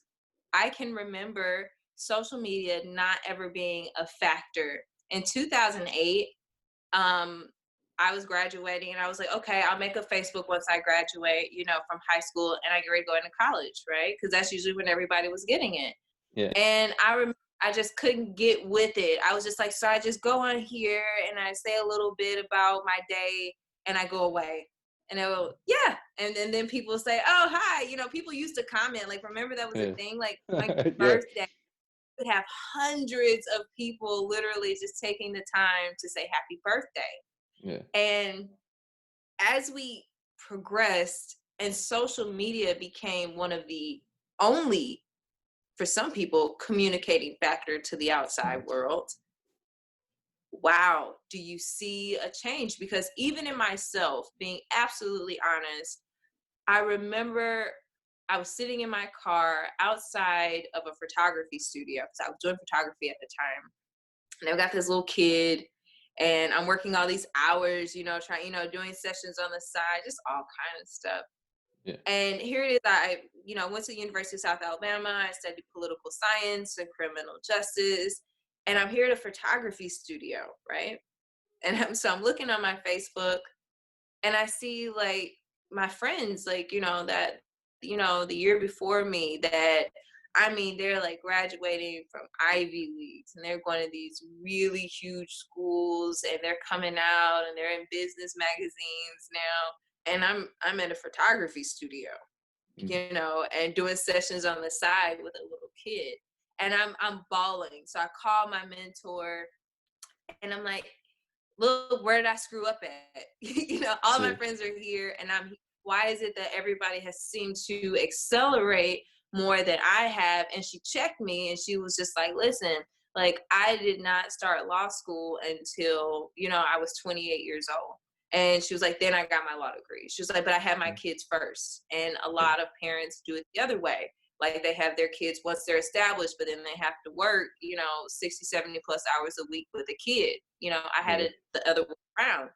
I can remember social media not ever being a factor. In 2008, I was graduating and I was like, okay, I'll make a Facebook once I graduate, you know, from high school and I get ready to go into college, right? Because that's usually when everybody was getting it. Yeah. And I remember I just couldn't get with it. I was just like, so I just go on here and I say a little bit about my day and I go away. And they will, yeah. And then people say, oh, hi. You know, people used to comment. Like, remember that was a Yeah. thing? Like, on your Yeah. birthday, you would have hundreds of people literally just taking the time to say happy birthday. Yeah. And as we progressed and social media became one of the only, for some people, communicating factor to the outside world, wow, do you see a change? Because even in myself, being absolutely honest, I remember I was sitting in my car outside of a photography studio because I was doing photography at the time. And I've got this little kid and I'm working all these hours, you know, trying, you know, doing sessions on the side, just all kind of stuff. Yeah. And here it is. I, you know, went to the University of South Alabama. I studied political science and criminal justice. And I'm here at a photography studio, right? And so I'm looking on my Facebook and I see like my friends, like, you know, that, you know, the year before me that, I mean, they're like graduating from Ivy Leagues and they're going to these really huge schools and they're coming out and they're in business magazines now. And I'm at a photography studio, you know, and doing sessions on the side with a little kid. And I'm bawling. So I call my mentor and I'm like, look, where did I screw up at? You know, all my friends are here and why is it that everybody has seemed to accelerate more than I have? And she checked me and she was just like, listen, like, I did not start law school until, you know, I was 28 years old. And she was like, then I got my law degree. She was like, but I had my kids first. And a lot of parents do it the other way. Like, they have their kids once they're established, but then they have to work, you know, 60, 70 plus hours a week with a kid. You know, I had it the other way around.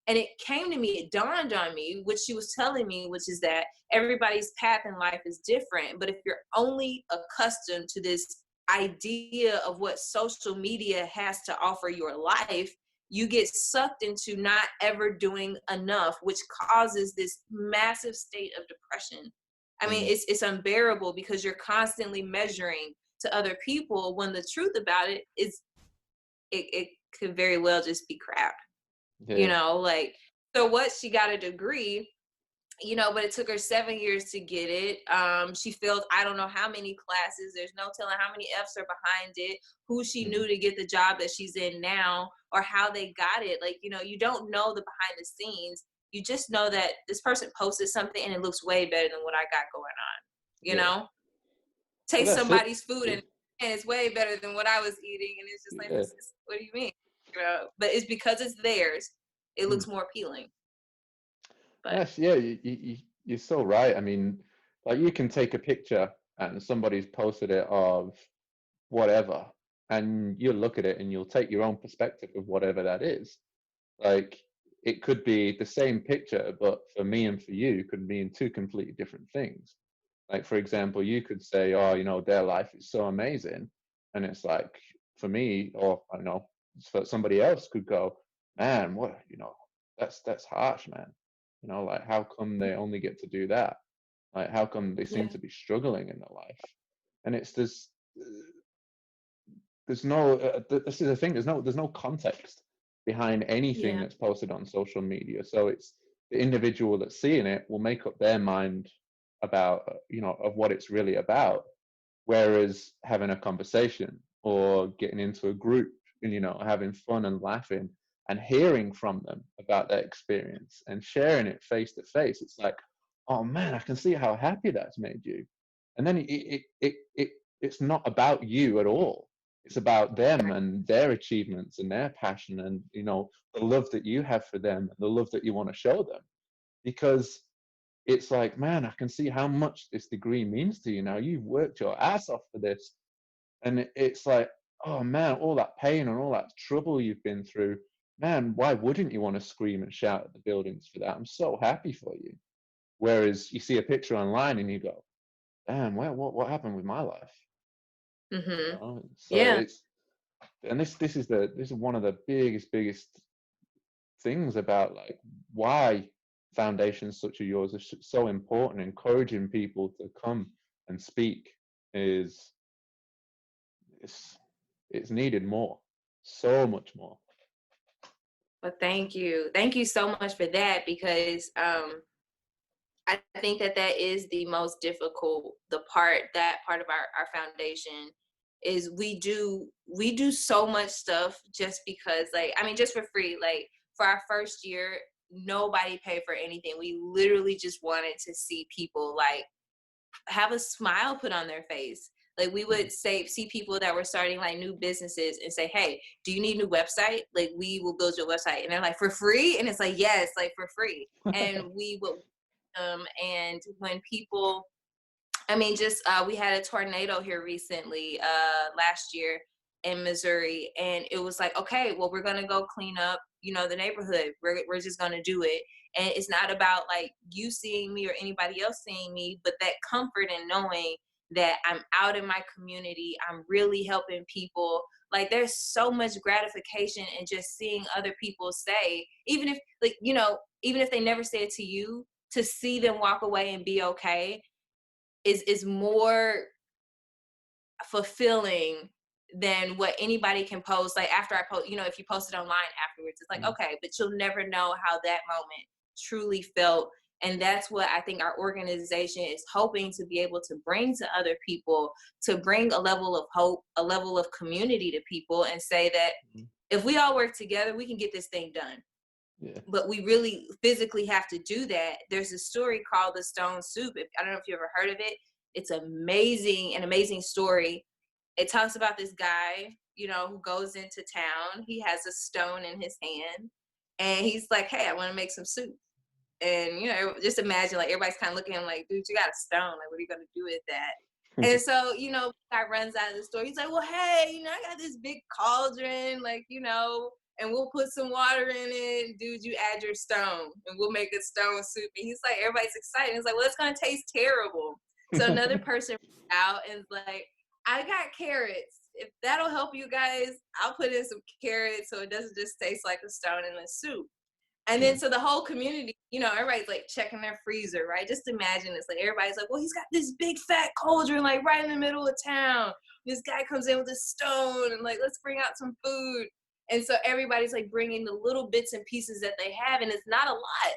And it came to me, it dawned on me, which she was telling me, which is that everybody's path in life is different. But if you're only accustomed to this idea of what social media has to offer your life, you get sucked into not ever doing enough, which causes this massive state of depression. I mean, it's unbearable because you're constantly measuring to other people when the truth about it is it could very well just be crap. You know, like, so what, she got a degree, you know, but it took her 7 years to get it. She failed I don't know how many classes. There's no telling how many F's are behind it, who she knew to get the job that she's in now, or how they got it. Like, you know, you don't know the behind the scenes. You just know that this person posted something and it looks way better than what I got going on. You know, taste somebody's food and it's way better than what I was eating. And it's just like, what do you mean? You know, but it's because it's theirs. It looks more appealing. But yes, you're so right. I mean, like, you can take a picture and somebody's posted it of whatever, and you'll look at it and you'll take your own perspective of whatever that is. Like, it could be the same picture, but for me and for you, it could mean two completely different things. Like, for example, you could say, oh, you know, their life is so amazing. And it's like, for me, or I don't know, for somebody else could go, man, what, you know, that's harsh, man. You know, like, how come they only get to do that? Like, how come they seem to be struggling in their life? And it's this, there's no, this is the thing, there's no context behind anything that's posted on social media. So it's the individual that's seeing it will make up their mind about, you know, of what it's really about. Whereas having a conversation or getting into a group and, you know, having fun and laughing and hearing from them about their experience and sharing it face to face, it's like, oh man, I can see how happy that's made you. And then it's not about you at all. It's about them and their achievements and their passion and, you know, the love that you have for them and the love that you want to show them. Because it's like, man, I can see how much this degree means to you now. You've worked your ass off for this. And it's like, oh man, all that pain and all that trouble you've been through, man, why wouldn't you want to scream and shout at the buildings for that? I'm so happy for you. Whereas you see a picture online and you go, damn, what happened with my life? You Mm-hmm. know? So Yeah. it's, and this is one of the biggest things about like why foundations such as yours are so important. Encouraging people to come and speak is it's needed more, so much more. Well, thank you. Thank you so much for that, because I think that that is the most difficult, that part of our foundation is we do so much stuff just because, like, I mean, just for free. Like, for our first year, nobody paid for anything. We literally just wanted to see people like have a smile put on their face. Like, we would see people that were starting like new businesses and say, hey, do you need a new website? Like, we will build your website. And they're like, for free? And it's like, yes, like for free. And we would, and when people, I mean, just we had a tornado here recently, last year in Missouri, and it was like, okay, well, we're gonna go clean up, you know, the neighborhood. We're just gonna do it, and it's not about like you seeing me or anybody else seeing me, but that comfort in knowing that I'm out in my community, I'm really helping people. Like, there's so much gratification in just seeing other people say, even if, like, you know, even if they never say it to you, to see them walk away and be okay is more fulfilling than what anybody can post. Like, after I post, you know, if you post it online afterwards, it's like, okay, but you'll never know how that moment truly felt. And that's what I think our organization is hoping to be able to bring to other people, to bring a level of hope, a level of community to people, and say that if we all work together, we can get this thing done. Yeah. But we really physically have to do that. There's a story called The Stone Soup. I don't know if you ever heard of it. It's amazing, an amazing story. It talks about this guy, you know, who goes into town. He has a stone in his hand, and he's like, hey, I want to make some soup. And, you know, just imagine, like, everybody's kind of looking at him like, dude, you got a stone. Like, what are you going to do with that? And so, you know, guy runs out of the store. He's like, well, hey, you know, I got this big cauldron, like, you know, and we'll put some water in it. Dude, you add your stone and we'll make a stone soup. And he's like, everybody's excited. He's like, well, it's going to taste terrible. So another person out and is like, I got carrots. If that'll help you guys, I'll put in some carrots so it doesn't just taste like a stone in the soup. And then so the whole community, you know, everybody's like checking their freezer, right? Just imagine it's like everybody's like, well, he's got this big fat cauldron like right in the middle of town. This guy comes in with a stone and like, let's bring out some food. And so everybody's like bringing the little bits and pieces that they have, and it's not a lot.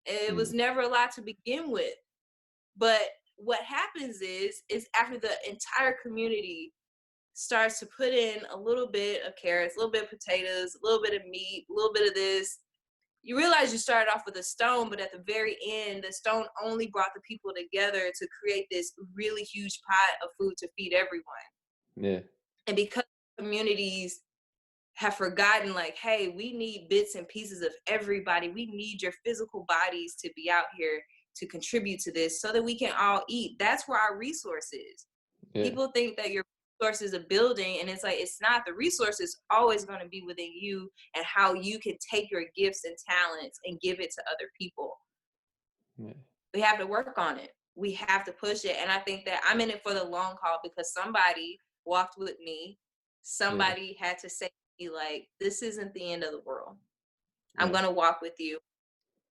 It was never a lot to begin with. But what happens is after the entire community starts to put in a little bit of carrots, a little bit of potatoes, a little bit of meat, a little bit of this, you realize you started off with a stone, but at the very end, the stone only brought the people together to create this really huge pot of food to feed everyone. Yeah. And because communities have forgotten, like, hey, we need bits and pieces of everybody. We need your physical bodies to be out here to contribute to this so that we can all eat. That's where our resource is. Yeah. People think that your resource is a building, and it's like, it's not. The resource is always going to be within you and how you can take your gifts and talents and give it to other people. Yeah. We have to work on it. We have to push it. And I think that I'm in it for the long haul because somebody walked with me. Somebody had to say to me, like, this isn't the end of the world. I'm going to walk with you.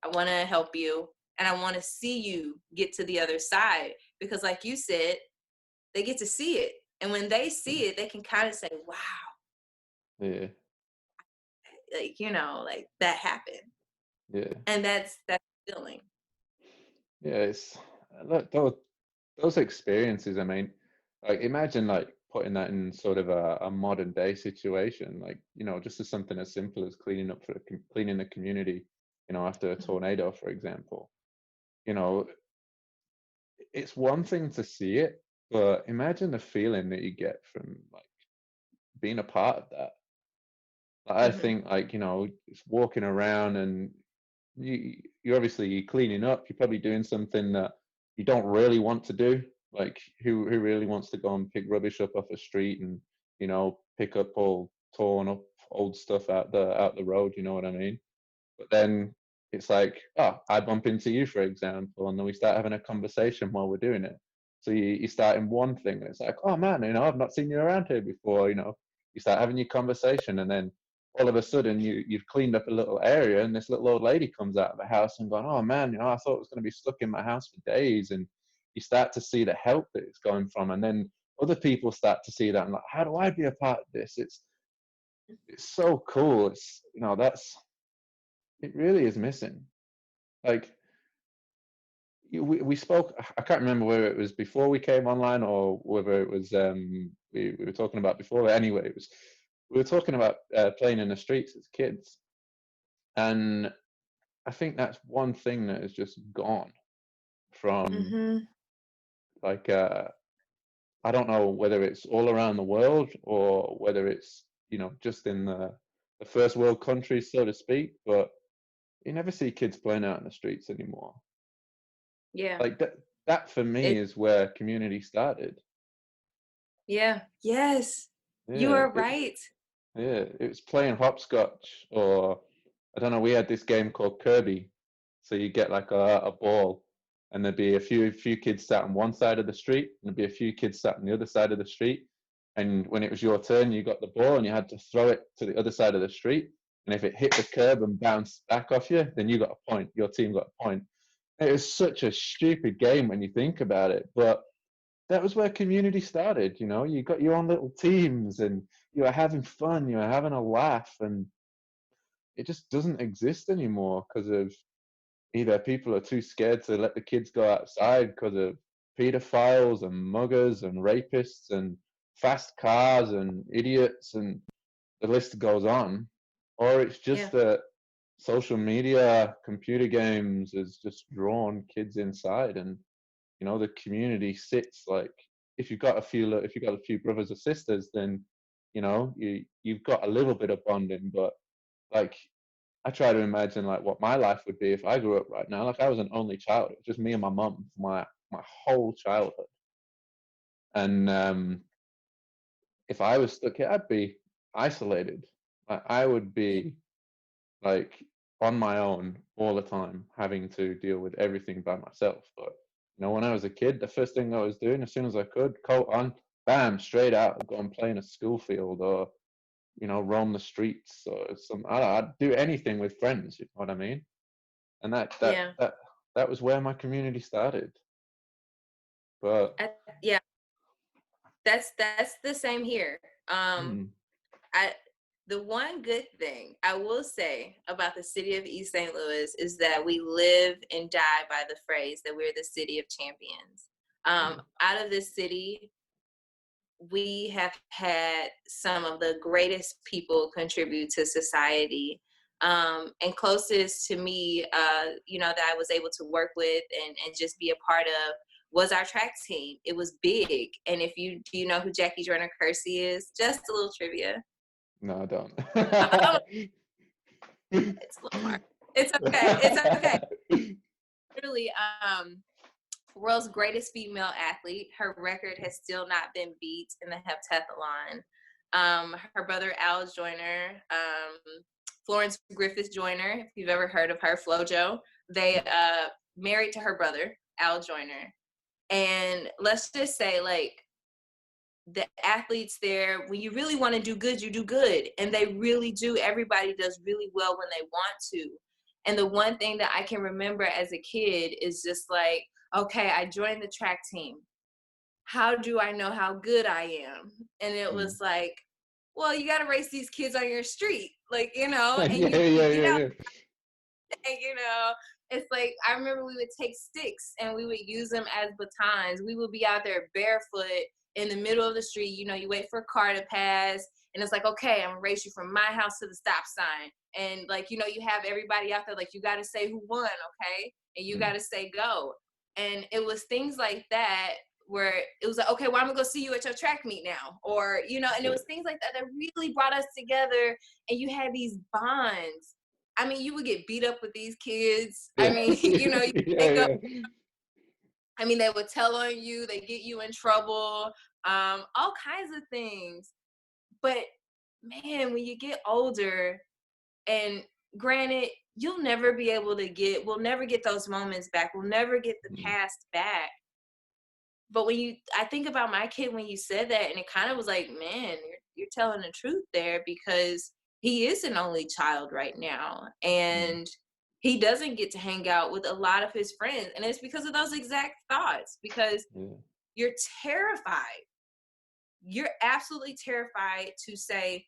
I want to help you. And I want to see you get to the other side. Because like you said, they get to see it. And when they see it, they can kind of say, wow. Yeah. Like, you know, like that happened. Yeah. And that's feeling. Yeah. It's look, those experiences. I mean, like imagine like putting that in sort of a modern day situation, like, you know, just as something as simple as cleaning up cleaning the community, you know, after a tornado, for example. You know, it's one thing to see it, but imagine the feeling that you get from like being a part of that. Like, I Mm-hmm. think like, you know, just walking around and you're obviously you're cleaning up, you're probably doing something that you don't really want to do. Like who really wants to go and pick rubbish up off the street and, you know, pick up all torn up old stuff out the road, you know what I mean? But then it's like, oh, I bump into you, for example, and then we start having a conversation while we're doing it. So you start in one thing, and it's like, oh man, you know, I've not seen you around here before. You know, you start having your conversation, and then all of a sudden you've cleaned up a little area, and this little old lady comes out of the house and going, oh man, you know, I thought it was going to be stuck in my house for days, and you start to see the help that it's going from, and then other people start to see that and like, how do I be a part of this? It's so cool. It's, you know, that's, it really is missing. Like we spoke, I can't remember whether it was before we came online or whether it was we were talking about before. Anyway, it was, we were talking about playing in the streets as kids, and I think that's one thing that has just gone from Mm-hmm. like I don't know whether it's all around the world or whether it's, you know, just in the first world countries, so to speak, but you never see kids playing out in the streets anymore. Yeah. Like that for me It. is where community started. Yeah. Yes. You Yeah, are right. it was playing hopscotch, or I don't know. We had this game called Kirby, so you get like a ball, and there'd be a few kids sat on one side of the street, and there'd be a few kids sat on the other side of the street. And when it was your turn, you got the ball, and you had to throw it to the other side of the street. And if it hit the curb and bounced back off you, then you got a point. Your team got a point. It was such a stupid game when you think about it, but that was where community started. You know, you got your own little teams, and you were having fun, you were having a laugh, and it just doesn't exist anymore because of either people are too scared to let the kids go outside because of pedophiles and muggers and rapists and fast cars and idiots, and the list goes on, or it's just Yeah. that social media, computer games has just drawn kids inside, and you know the community sits like, if you've got a few brothers or sisters, then you know you've got a little bit of bonding. But like I try to imagine like what my life would be if I grew up right now. Like I was an only child. It was just me and my mum for my whole childhood. And if I was stuck here, I'd be isolated. I would be like on my own all the time, having to deal with everything by myself. But you know, when I was a kid, the first thing I was doing as soon as I could, coat on, bam, straight out, go and play in a school field, or you know, roam the streets, or some. I'd do anything with friends. You know what I mean? And Yeah. that was where my community started. But Yeah. That's the same here. mm, I The one good thing I will say about the city of East St. Louis is that we live and die by the phrase that we're the city of champions. mm, Out of this city, we have had some of the greatest people contribute to society. And closest to me, that I was able to work with and just be a part of was our track team. It was big. And if do you know who Jackie Joyner Kersey is? Just a little trivia. no, I don't. Oh, it's a little hard. It's okay. It's okay. Literally, world's greatest female athlete. Her record has still not been beat in the heptathlon. Her brother Al Joyner, Florence Griffith Joyner, if you've ever heard of her, FloJo, they married to her brother Al Joyner. And let's just say, like, the athletes there, when you really want to do good, you do good, and they really do. Everybody does really well when they want to. And the one thing that I can remember as a kid is just like, okay, I joined the track team. How do I know how good I am? And it Mm. was like, well, you got to race these kids on your street, like, and Yeah, you yeah, get out, yeah, and it's like, I remember we would take sticks and we would use them as batons. We would be out there barefoot in the middle of the street. You wait for a car to pass, and it's like, okay, I'm gonna race you from my house to the stop sign. And like, you have everybody out there, like, you got to say who won, okay? And you mm, got to say go. And it was things like that where it was like, okay, well, I'm gonna go see you at your track meet now. Or, and it was things like that that really brought us together, and you had these bonds. I mean, you would get beat up with these kids. I mean, you take up, I mean, they would tell on you, they get you in trouble, all kinds of things. But man, when you get older, and granted, we'll never get those moments back. We'll never get the past back. But I think about my kid when you said that, and it kind of was like, man, you're telling the truth there, because he is an only child right now, and he doesn't get to hang out with a lot of his friends, and it's because of those exact thoughts. Because you're terrified. You're absolutely terrified to say,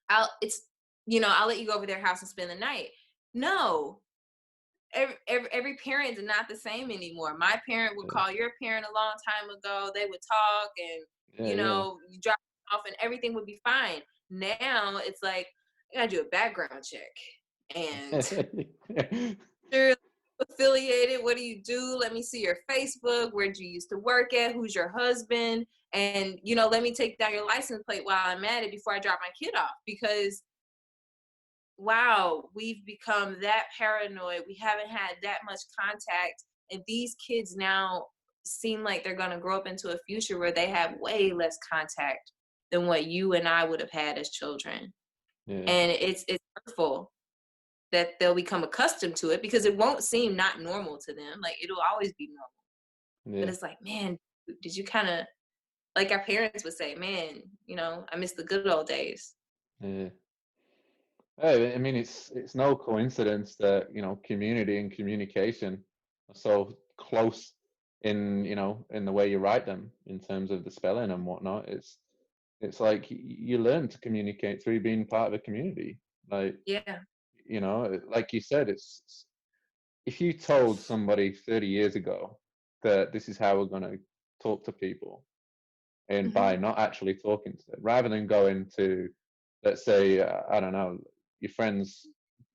I'll let you go over their house and spend the night. No. Every parent is not the same anymore. My parent would call your parent a long time ago. They would talk, and you drop off, and everything would be fine. Now it's like, I gotta do a background check, and you're affiliated. What do you do? Let me see your Facebook. Where'd you used to work at? Who's your husband? And let me take down your license plate while I'm at it before I drop my kid off, because wow, we've become that paranoid. We haven't had that much contact. And these kids now seem like they're going to grow up into a future where they have way less contact than what you and I would have had as children. And it's hurtful that they'll become accustomed to it, because it won't seem not normal to them. Like, it'll always be normal. But it's like, man, did you kind of, like our parents would say, man, I miss the good old days. I mean, it's no coincidence that community and communication are so close in in the way you write them, in terms of the spelling and whatnot. It's like you learn to communicate through being part of a community. Like, like you said, it's if you told somebody 30 years ago that this is how we're going to talk to people, and by not actually talking to them, rather than going to, let's say, I don't know, your friends,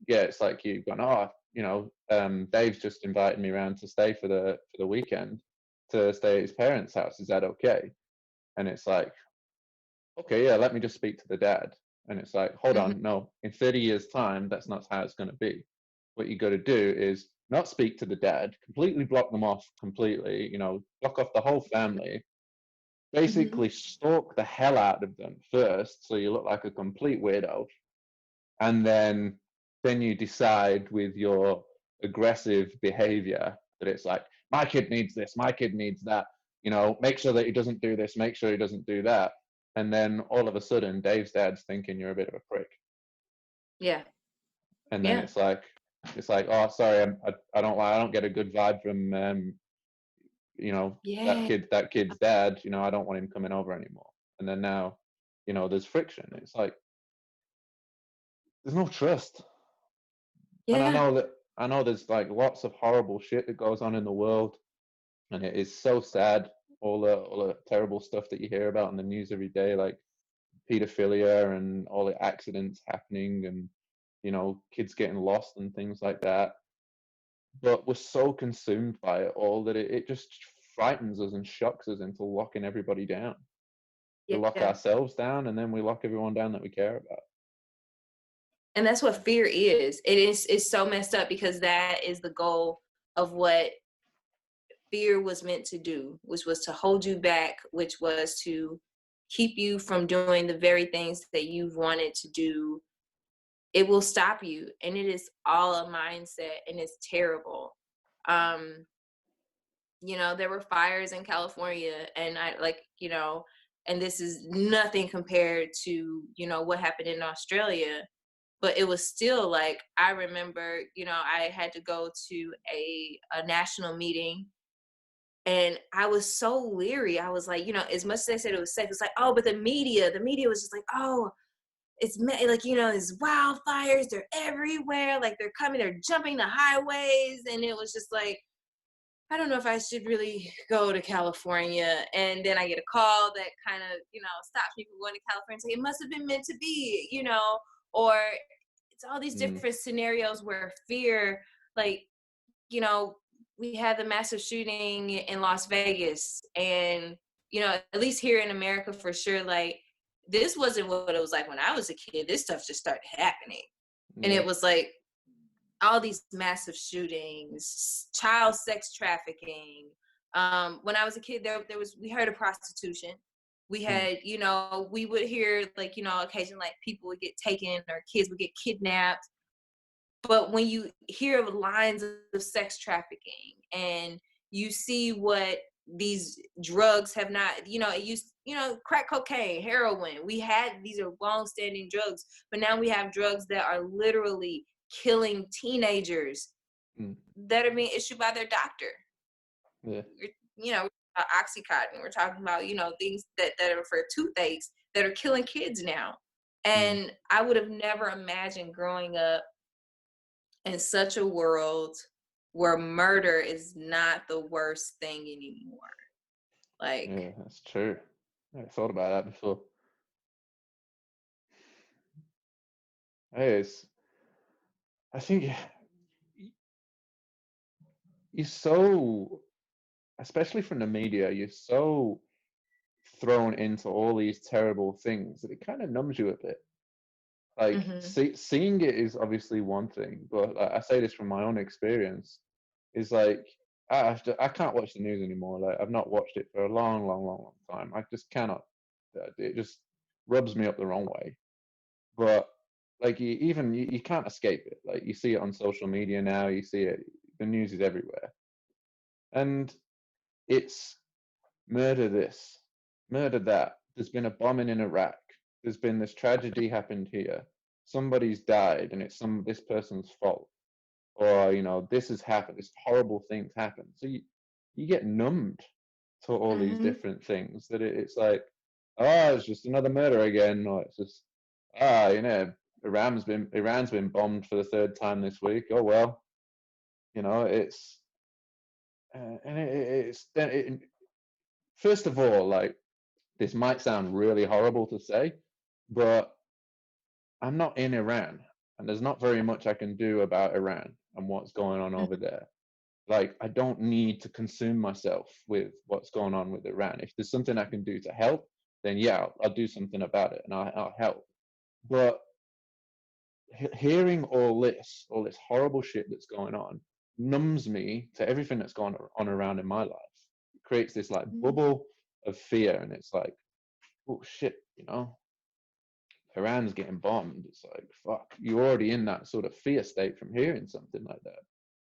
it's like you've gone, Dave's just invited me around to stay for the weekend, to stay at his parents' house. Is that okay? And it's like, okay, yeah, let me just speak to the dad. And it's like, hold on, no, in 30 years' time, that's not how it's going to be. What you got to do is not speak to the dad, completely block them off completely, block off the whole family, basically stalk the hell out of them first, so you look like a complete weirdo. And then you decide with your aggressive behavior that it's like, my kid needs this, my kid needs that, make sure that he doesn't do this, make sure he doesn't do that. And then all of a sudden, Dave's dad's thinking you're a bit of a prick. Yeah. And then it's like, oh, sorry, I don't get a good vibe from, that kid's dad. I don't want him coming over anymore. And then now, there's friction. It's like, there's no trust. And I know there's like lots of horrible shit that goes on in the world, and it is so sad, all the terrible stuff that you hear about in the news every day, like pedophilia and all the accidents happening, and kids getting lost and things like that. But we're so consumed by it all that it just frightens us and shocks us into locking everybody down. We lock ourselves down, and then we lock everyone down that we care about. And that's what fear is. It's so messed up, because that is the goal of what fear was meant to do, which was to hold you back, which was to keep you from doing the very things that you've wanted to do. It will stop you, and it is all a mindset, and it's terrible. There were fires in California, and and this is nothing compared to, what happened in Australia. But it was still like, I remember, I had to go to a national meeting, and I was so leery. I was like, as much as they said it was safe, it's like, oh, but the media was just like, oh, it's like, it's wildfires, they're everywhere, like they're coming, they're jumping the highways. And it was just like, I don't know if I should really go to California. And then I get a call that kind of, stops me from going to California. It's like, it must have been meant to be, or it's all these different scenarios where fear, like, we had the massive shooting in Las Vegas, and at least here in America for sure, like this wasn't what it was like when I was a kid. This stuff just started happening, and Yeah. it was like all these massive shootings, child sex trafficking. When I was a kid, we heard of prostitution. We had, we would hear like, occasionally like people would get taken or kids would get kidnapped. But when you hear of lines of sex trafficking and you see what these drugs have not, it used, crack cocaine, heroin, these are long-standing drugs, but now we have drugs that are literally killing teenagers that are being issued by their doctor. Yeah. Oxycontin, we're talking about, things that are for toothaches that are killing kids now. And I would have never imagined growing up in such a world where murder is not the worst thing anymore. Like, Yeah, that's true. I thought about that before. I think you're so, especially from the media, you're so thrown into all these terrible things that it kind of numbs you a bit. Like, seeing it is obviously one thing, but I say this from my own experience, is like I can't watch the news anymore. Like, I've not watched it for a long, long, long, long time. I just cannot. It just rubs me up the wrong way. But like, you can't escape it. Like, you see it on social media now. You see it. The news is everywhere, and it's murder this, murder that. There's been a bombing in Iraq. There's been this tragedy happened here. Somebody's died, and it's this person's fault. Or this has happened. This horrible things happen. So you get numbed to all these different things. That it's like, oh, it's just another murder again. Or it's just Iran's been bombed for the third time this week. Oh well, it's and it's first of all, like, this might sound really horrible to say, but I'm not in Iran, and there's not very much I can do about Iran and what's going on over there. Like, I don't need to consume myself with what's going on with Iran. If there's something I can do to help, then yeah, I'll do something about it and I'll help. But hearing all this horrible shit that's going on numbs me to everything that's going on around in my life. It creates this like bubble of fear, and it's like, oh shit, Iran's getting bombed. It's like, fuck, you're already in that sort of fear state from hearing something like that.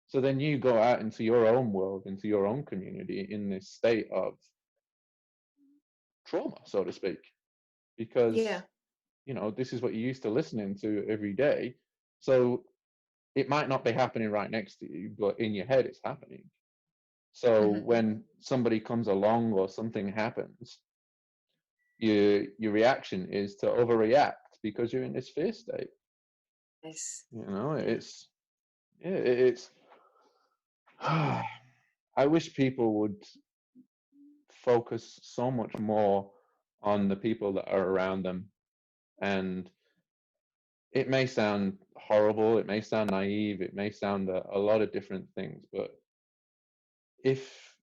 So then you go out into your own world, into your own community in this state of trauma, so to speak, because, this is what you're used to listening to every day. So it might not be happening right next to you, but in your head it's happening. So when somebody comes along or something happens, your reaction is to overreact because you're in this fear state. Yes. It's I wish people would focus so much more on the people that are around them. And it may sound horrible, it may sound naive, it may sound a lot of different things, but if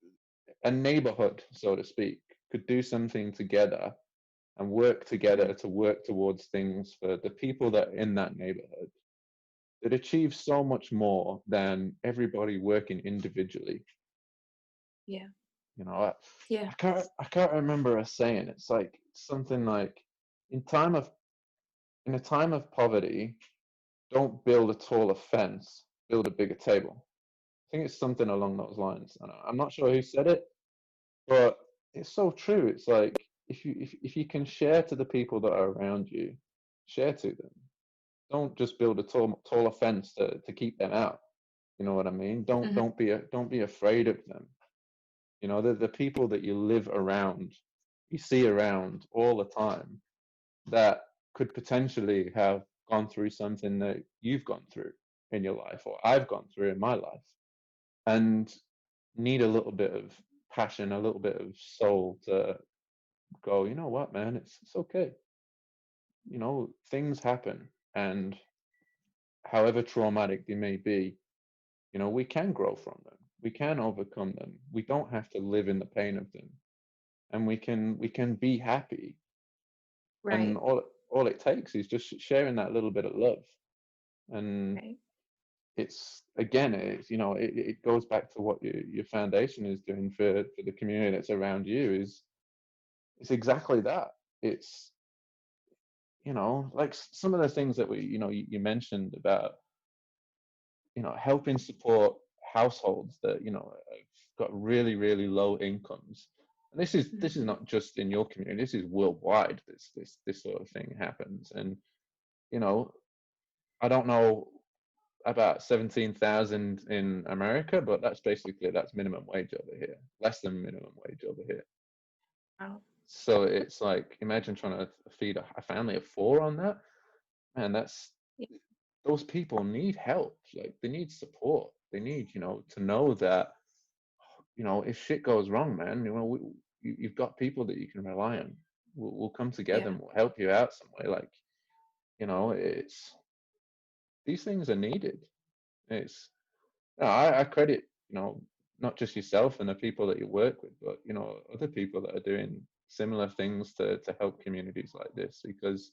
a neighborhood, so to speak, could do something together and work together to work towards things for the people that are in that neighborhood, it achieves so much more than everybody working individually. Yeah. I can't remember us saying, it's like something like, in a time of poverty, don't build a taller fence, build a bigger table. I think it's something along those lines. And I'm not sure who said it, but it's so true. It's like, if you can share to the people that are around you, share to them. Don't just build a taller fence to keep them out. You know what I mean? Don't be afraid of them. The people that you live around, you see around all the time, that could potentially have gone through something that you've gone through in your life, or I've gone through in my life, and need a little bit of passion, a little bit of soul to go, you know what, man, it's okay. Things happen, and however traumatic they may be, we can grow from them. We can overcome them. We don't have to live in the pain of them, and we can be happy. And Right. all it takes is just sharing that little bit of love. And Right. it's, again, it's, it goes back to what your foundation is doing for the community that's around you. Is it's exactly that. It's, like some of the things that you mentioned about, helping support households that, have got really, really low incomes. And this is Mhm. not just in your community, this is worldwide. This sort of thing happens. And, you know, I don't know about 17,000 in America, but that's minimum wage over here, less than minimum wage over here. Wow. So it's like, imagine trying to feed a family of four on that. Man, Yeah. those people need help. Like, they need support. They need, to know that, if shit goes wrong, man, you've got people that you can rely on. We'll come together Yeah. and we'll help you out some way. Like, it's these things are needed. It's I credit, not just yourself and the people that you work with, but other people that are doing similar things to help communities like this, because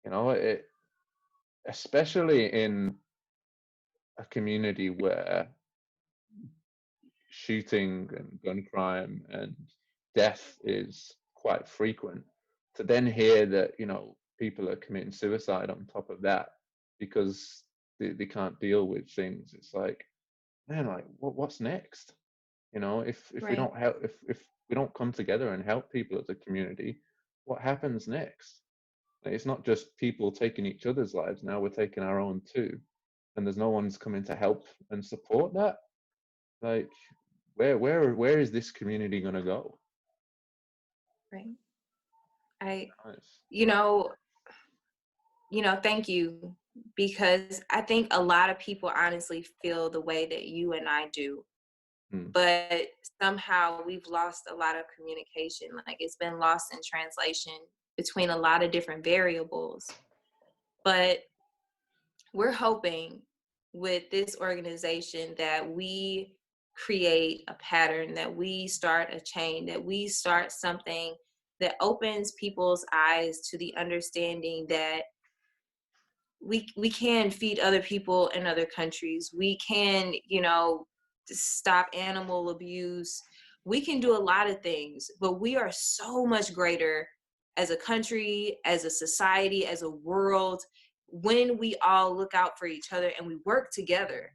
it, especially in a community where shooting and gun crime and death is quite frequent, to then hear that people are committing suicide on top of that because they can't deal with things. It's like, man, like, what's next? If we Right. don't help, if we don't come together and help people as a community, what happens next? Like, it's not just people taking each other's lives, now we're taking our own too, and there's no one's coming to help and support that. Like, where is this community gonna go? Right. I, Nice. you know, thank you, because I think a lot of people honestly feel the way that you and I do, Hmm. but somehow we've lost a lot of communication. Like, it's been lost in translation between a lot of different variables. But we're hoping with this organization that we create a pattern, that we start a chain, that we start something that opens people's eyes to the understanding that we can feed other people in other countries. We can, stop animal abuse. We can do a lot of things, but we are so much greater as a country, as a society, as a world, when we all look out for each other and we work together.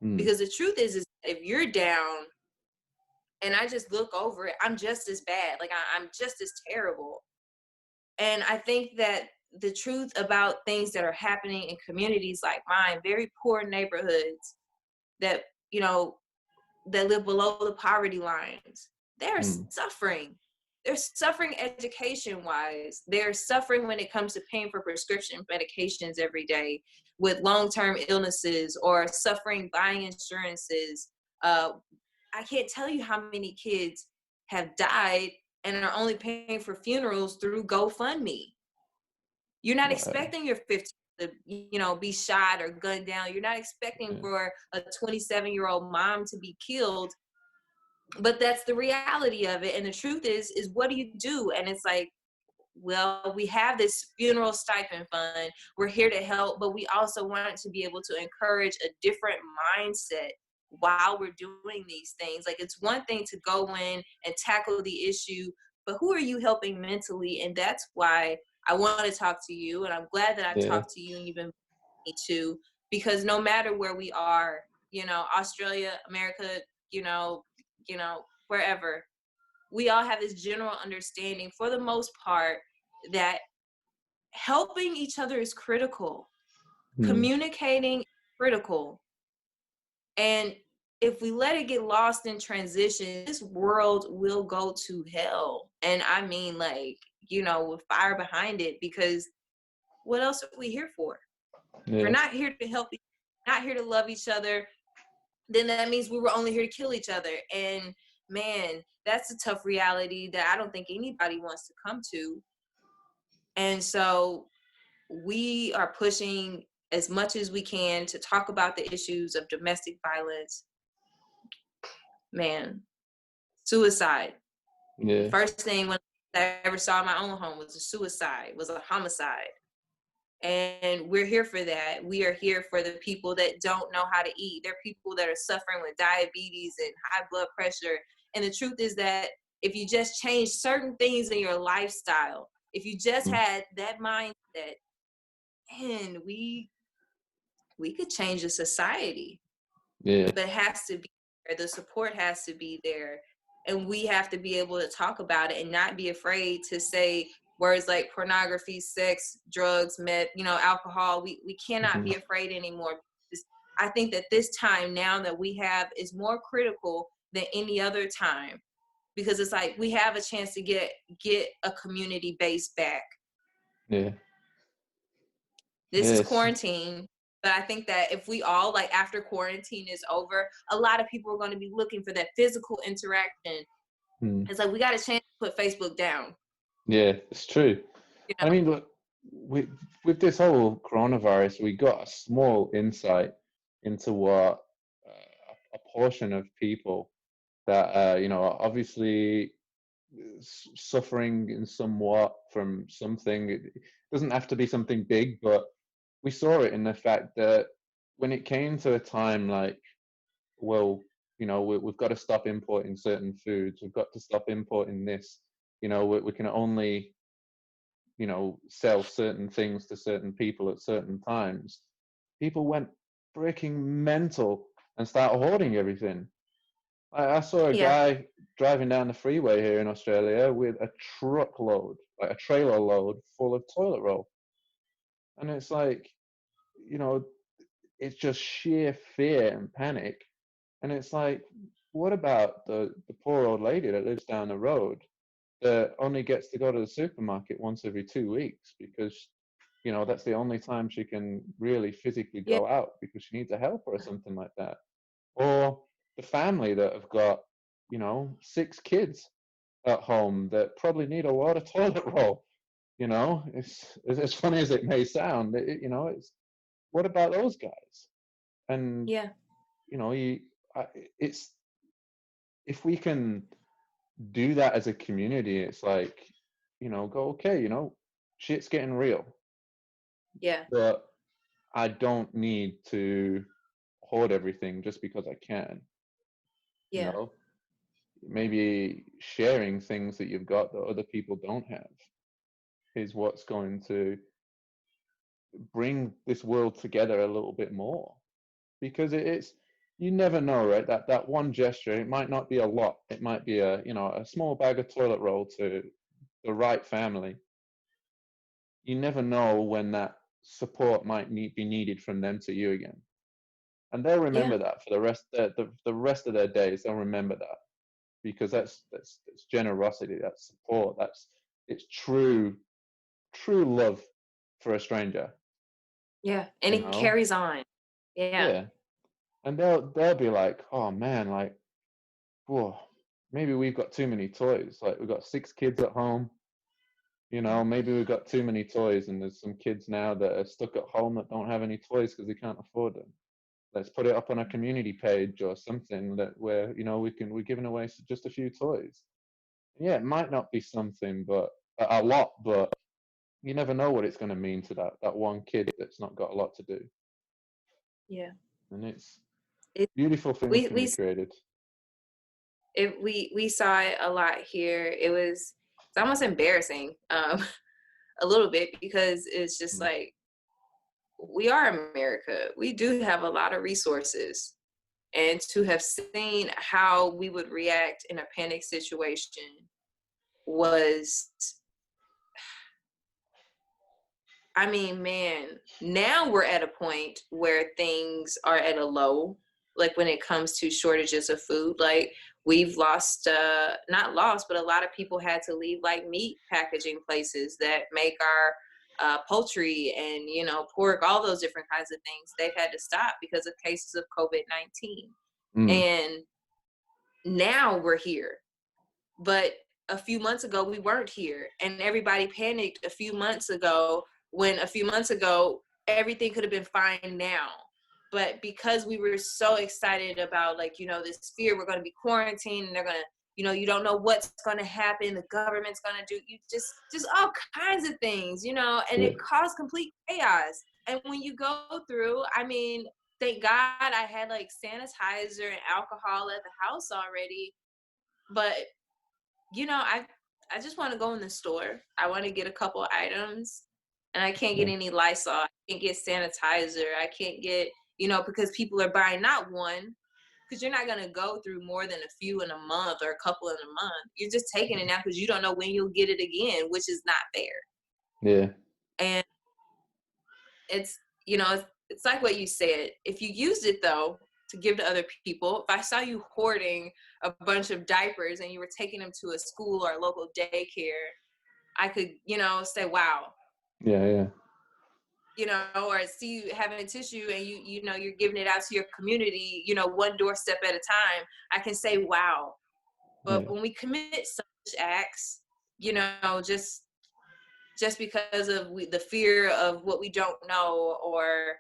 Hmm. Because the truth is if you're down and I just look over it, I'm just as bad. Like, I'm just as terrible. And I think that the truth about things that are happening in communities like mine, very poor neighborhoods that, that live below the poverty lines, they're Hmm. suffering. They're suffering education wise. They're suffering when it comes to paying for prescription medications every day with long-term illnesses, or suffering buying insurances. I can't tell you how many kids have died and are only paying for funerals through GoFundMe. You're not Right. expecting your 15 to, be shot or gunned down. You're not expecting Yeah. for a 27-year-old mom to be killed, but that's the reality of it. And the truth is what do you do? And it's like, well, we have this funeral stipend fund. We're here to help, but we also want to be able to encourage a different mindset while we're doing these things. Like, it's one thing to go in and tackle the issue, but who are you helping mentally? And that's why I want to talk to you. And I'm glad that I've Yeah. talked to you and you've been me too, because no matter where we are, Australia, America, wherever, we all have this general understanding for the most part that helping each other is critical. Hmm. Communicating is critical. And if we let it get lost in transition, this world will go to hell. And I mean, like, with fire behind it, because what else are we here for? If we're Yeah. not here to help, not here to love each other, then that means we were only here to kill each other. And man, that's a tough reality that I don't think anybody wants to come to. And so we are pushing as much as we can to talk about the issues of domestic violence, man, suicide. Yeah. First thing when I ever saw in my own home was a suicide, was a homicide. And we're here for that. We are here for the people that don't know how to eat. There are people that are suffering with diabetes and high blood pressure. And the truth is that if you just change certain things in your lifestyle, if you just had that mindset, man, we could change the society. Yeah. But it has to be there. The support has to be there. And we have to be able to talk about it and not be afraid to say words like pornography, sex, drugs, meth, alcohol. We cannot be afraid anymore. I think that this time now that we have is more critical than any other time, because it's like we have a chance to get a community base back. Yeah. This is quarantine. But I think that if we all, like, after quarantine is over, a lot of people are going to be looking for that physical interaction. It's like we got a chance to put Facebook down. Yeah, it's true. You know? I mean, look, with this whole coronavirus, we got a small insight into what a portion of people that are obviously suffering in somewhat from something. It doesn't have to be something big, but we saw it in the fact that when it came to a time like, well, we've got to stop importing certain foods, we've got to stop importing this, we can only sell certain things to certain people at certain times. People went freaking mental and started hoarding everything. I saw a guy driving down the freeway here in Australia with a truckload, like a trailer load full of toilet roll. And it's like, it's just sheer fear and panic. And it's like, what about the poor old lady that lives down the road that only gets to go to the supermarket once every 2 weeks because, that's the only time she can really physically go out because she needs a helper or something like that. Or the family that have got, 6 kids at home that probably need a lot of toilet roll. It's as funny as it may sound. It's what about those guys? And it's if we can do that as a community, it's like, go, okay, shit's getting real. Yeah. But I don't need to hoard everything just because I can. Yeah. Maybe sharing things that you've got that other people don't have is what's going to bring this world together a little bit more, because you never know, right? That one gesture, it might not be a lot. It might be a small bag of toilet roll to the right family. You never know when that support might be needed from them to you again, and they'll remember that for the rest of their days. They'll remember that, because that's generosity, that's support, it's true love for a stranger. Yeah, and it carries on. Yeah. And they'll be like, oh man, like, whoa, maybe we've got too many toys. Like, we've got 6 kids at home. Maybe we've got too many toys, and there's some kids now that are stuck at home that don't have any toys because they can't afford them. Let's put it up on a community page or something where we're giving away just a few toys. Yeah, it might not be something, but a lot, but you never know what it's going to mean to that one kid that's not got a lot to do. Yeah. And it's beautiful things can be created. We saw it a lot here. It's almost embarrassing, a little bit, because it's just like, we are America. We do have a lot of resources, and to have seen how we would react in a panic situation was, I mean, man, now we're at a point where things are at a low, like when it comes to shortages of food. Like, we've lost, not lost, but a lot of people had to leave, like, meat packaging places that make our poultry and, pork, all those different kinds of things. They've had to stop because of cases of COVID-19. And now we're here. But a few months ago, we weren't here. And everybody panicked a few months ago, when a few months ago, everything could have been fine now. But because we were so excited about, like, you know, this fear, we're going to be quarantined and they're going to, you know, you don't know what's going to happen, the government's going to do, you just all kinds of things, you know, and it caused complete chaos. And when you go through, I mean, thank God I had like sanitizer and alcohol at the house already. But, you know, I just want to go in the store. I want to get a couple items, and I can't get any Lysol. I can't get sanitizer. I can't get, you know, because people are buying not one, because you're not going to go through more than a few in a month or a couple in a month. You're just taking it now because you don't know when you'll get it again, which is not fair. Yeah. And it's, you know, it's like what you said. If you used it, though, to give to other people, if I saw you hoarding a bunch of diapers and you were taking them to a school or a local daycare, I could, you know, say, wow. Yeah. You know, or see you having a tissue and you know, you're giving it out to your community, you know, one doorstep at a time. I can say, wow. But when we commit such acts, you know, just because of the fear of what we don't know, or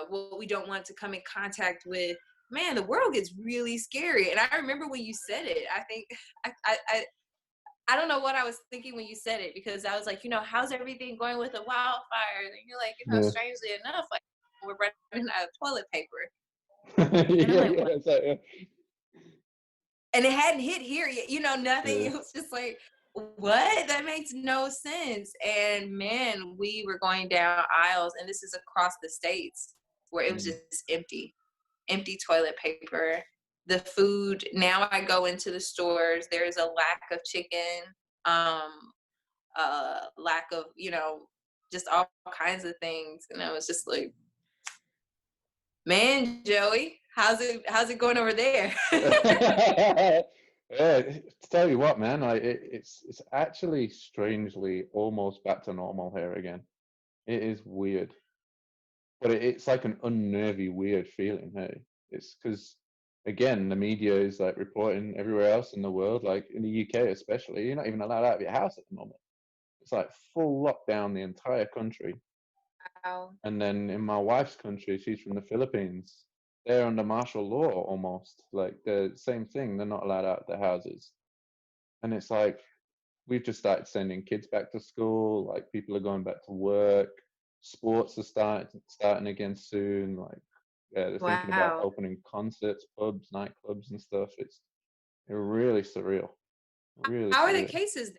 what we don't want to come in contact with, man, the world gets really scary. And I remember when you said it, I think I don't know what I was thinking when you said it, because I was like, you know, how's everything going with the wildfires? And you're like, you know, strangely enough, like, we're running out of toilet paper. And I'm like, what? And it hadn't hit here yet, you know, nothing. It was just like, what? That makes no sense. And man, we were going down aisles, and this is across the states, where it was just empty toilet paper. The food, now I go into the stores, there's a lack of chicken, lack of, you know, just all kinds of things. And I was just like, man, Joey, how's it going over there? Yeah, to tell you what, man, it's actually strangely almost back to normal here again. It is weird, but it's like an unnervy, weird feeling. Hey, it's because, again, the media is like reporting everywhere else in the world, like in the UK especially, you're not even allowed out of your house at the moment. It's like full lockdown the entire country. Wow. And then in my wife's country, she's from the Philippines, they're under martial law almost. Like the same thing, they're not allowed out of their houses. And it's like, we've just started sending kids back to school, like people are going back to work, sports are starting again soon. Like, yeah, they're thinking about opening concerts, pubs, nightclubs and stuff. It's really surreal. Really How surreal. are the cases?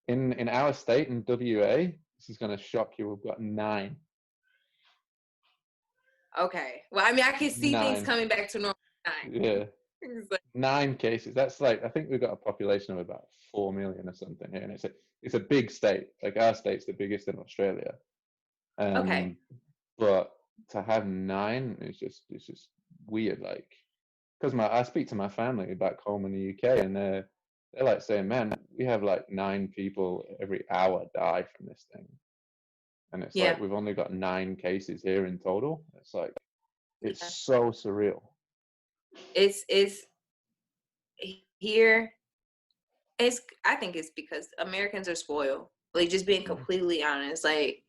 In our state, in WA, this is going to shock you, we've got 9. Okay. Well, I mean, I can see 9. things coming back to normal. 9. Yeah. 9 cases. That's like, I think we've got a population of about 4 million or something here, and it's a big state. Like our state's the biggest in Australia. Okay. But to have 9 it's just weird. Like, because I speak to my family back home in the UK, and they're like saying, man, we have like 9 people every hour die from this thing, and it's like we've only got 9 cases here in total. It's like, it's so surreal. It's here. I think it's because Americans are spoiled. Like, just being completely honest. Like,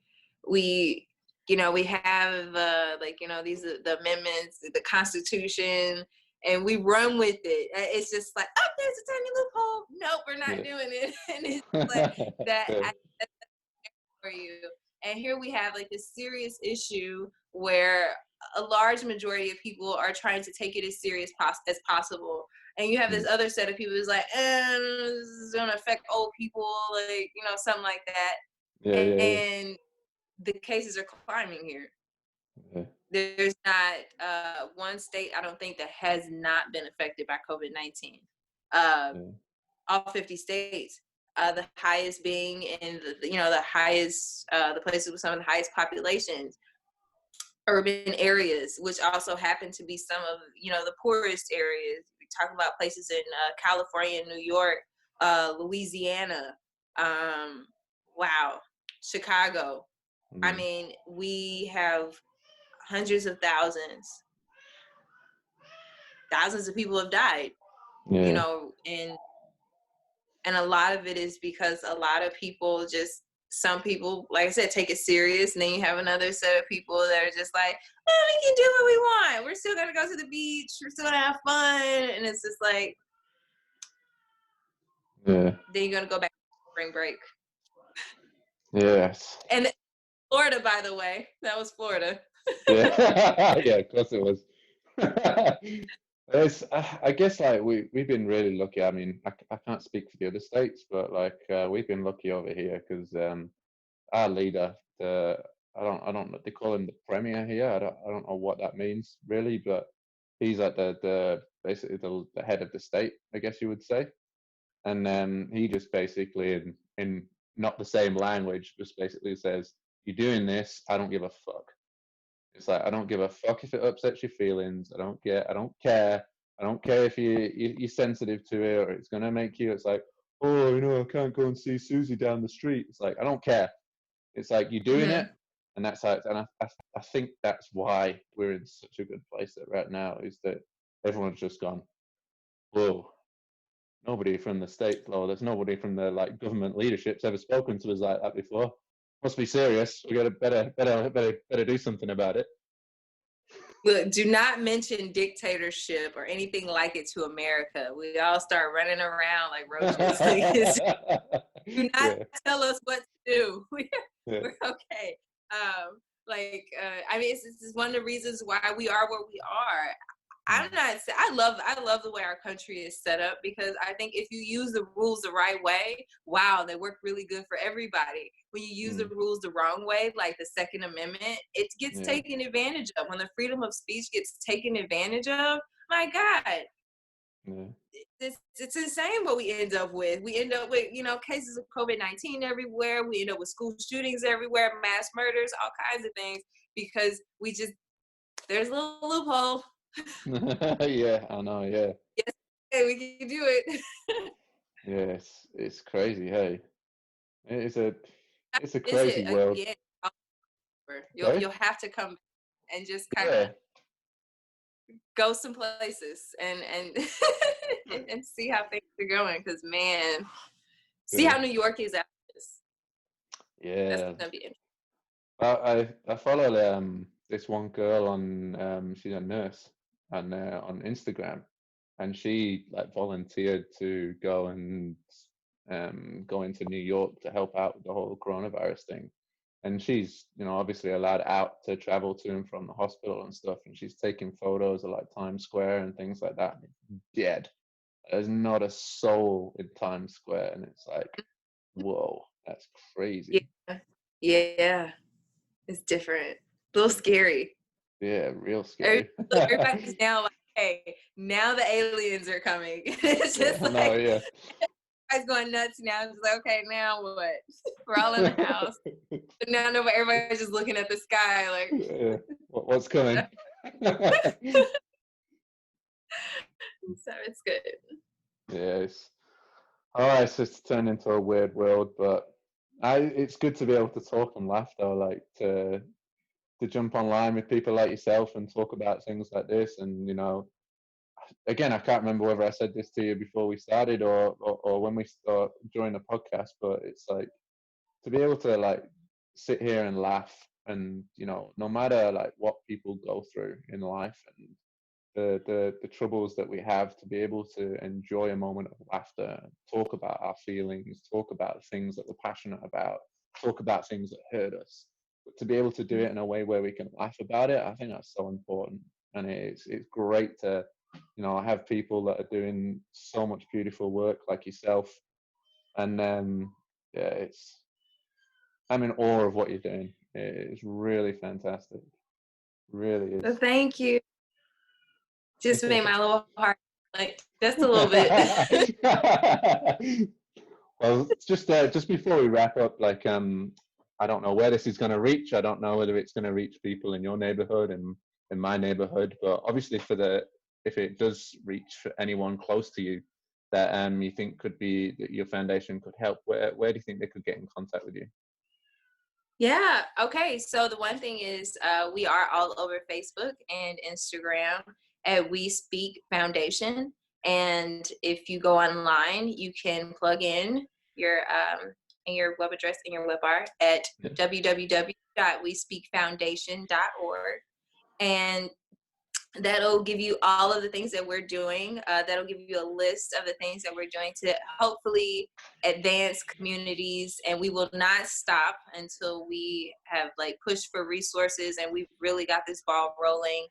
we, you know, we have like, you know, these the amendments, the Constitution, and we run with it. It's just like, oh, there's a tiny loophole. Nope, we're not doing it. And it's like that. For you. And here we have like this serious issue where a large majority of people are trying to take it as serious as possible. And you have this other set of people who's like, this is going to affect old people, like, you know, something like that. And the cases are climbing here. There's not one state, I don't think, that has not been affected by COVID-19. All 50 states. The highest being in the highest, the places with some of the highest populations, urban areas, which also happen to be some of, you know, the poorest areas. We talk about places in California, New York, Louisiana, Chicago. I mean, we have hundreds of thousands of people have died, you know, and a lot of it is because a lot of people just some people, like I said, take it serious, and then you have another set of people that are just like, we can do what we want. We're still gonna go to the beach. We're still gonna have fun, and it's just like, yeah, then you're gonna go back to spring break. yes, And Florida, by the way, that was Florida. yeah, yeah. Of course it was. I guess like we've been really lucky. I mean, I can't speak for the other states, but like we've been lucky over here because our leader, I don't know, they call him the premier here. I don't know what that means really, but he's like the basically the head of the state, I guess you would say. And he just basically in not the same language, just basically says, "You're doing this. I don't give a fuck." It's like I don't give a fuck if it upsets your feelings. I don't care. I don't care. I don't care if you're sensitive to it or it's gonna make you. It's like, oh, I can't go and see Susie down the street. It's like I don't care. It's like you're doing it, and that's how. And I think that's why we're in such a good place right now is that everyone's just gone, whoa. Nobody from the state, or there's nobody from the like government leadership's ever spoken to us like that before. Must be serious. We got to better do something about it. Look, do not mention dictatorship or anything like it to America. We all start running around like roaches. Do not tell us what to do. We're okay. I mean, this is one of the reasons why we are where we are. I love the way our country is set up because I think if you use the rules the right way, wow, they work really good for everybody. When you use the rules the wrong way, like the Second Amendment, it gets taken advantage of. When the freedom of speech gets taken advantage of, my God, it's insane what we end up with. We end up with, cases of COVID-19 everywhere. We end up with school shootings everywhere, mass murders, all kinds of things because there's a little loophole. Yeah, I know. Yeah. Yes, hey, we can do it. Yes, it's crazy. Hey, it's a crazy world. Again, you'll have to come and just kind of go some places and and see how things are going. Because man, see how New York is after this. Yeah, that's gonna be interesting. I follow this one girl on she's a nurse and on Instagram, and she like volunteered to go and go into New York to help out with the whole coronavirus thing. And she's obviously allowed out to travel to and from the hospital and stuff, and she's taking photos of like Times Square and things like that. And it's dead. There's not a soul in Times Square, and it's like, whoa, that's crazy. Yeah. It's different. A little scary. Yeah, real scary. Everybody's now like, hey, now the aliens are coming. It's just everybody's going nuts now. It's like, okay, now what? We're all in the house. But now everybody's just looking at the sky like, what's coming? So it's good. Yes. It's just turned into a weird world, but it's good to be able to talk and laugh though, like to jump online with people like yourself and talk about things like this. And again, I can't remember whether I said this to you before we started or when we start during the podcast, but it's like to be able to like sit here and laugh and no matter like what people go through in life and the troubles that we have, to be able to enjoy a moment of laughter, talk about our feelings, talk about things that we're passionate about, talk about things that hurt us, but to be able to do it in a way where we can laugh about it, I think that's so important. And it's great to have people that are doing so much beautiful work like yourself. And I'm in awe of what you're doing. It's really fantastic, really is. Well, thank you. Just made my little heart like just a little bit. Well, just before we wrap up, like I don't know where this is going to reach. I don't know whether it's going to reach people in your neighborhood and in my neighborhood, but obviously if it does reach anyone close to you that you think could be that your foundation could help, where do you think they could get in contact with you? Yeah. Okay. So the one thing is we are all over Facebook and Instagram at We Speak Foundation. And if you go online, you can plug in your and your web address and your web bar at Yeah. www.wespeakfoundation.org. And that'll give you all of the things that we're doing. That'll give you a list of the things that we're doing to hopefully advance communities. And we will not stop until we have like pushed for resources and we've really got this ball rolling.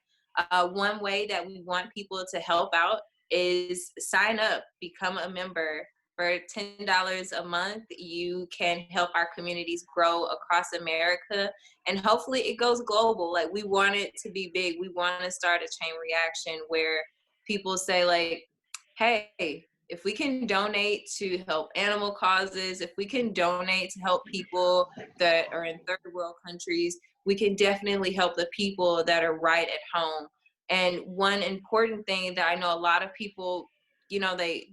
One way that we want people to help out is sign up, become a member. For $10 a month, you can help our communities grow across America, and hopefully it goes global. Like, we want it to be big. We want to start a chain reaction where people say like, hey, if we can donate to help animal causes, if we can donate to help people that are in third world countries, we can definitely help the people that are right at home. And one important thing that I know a lot of people, you know, they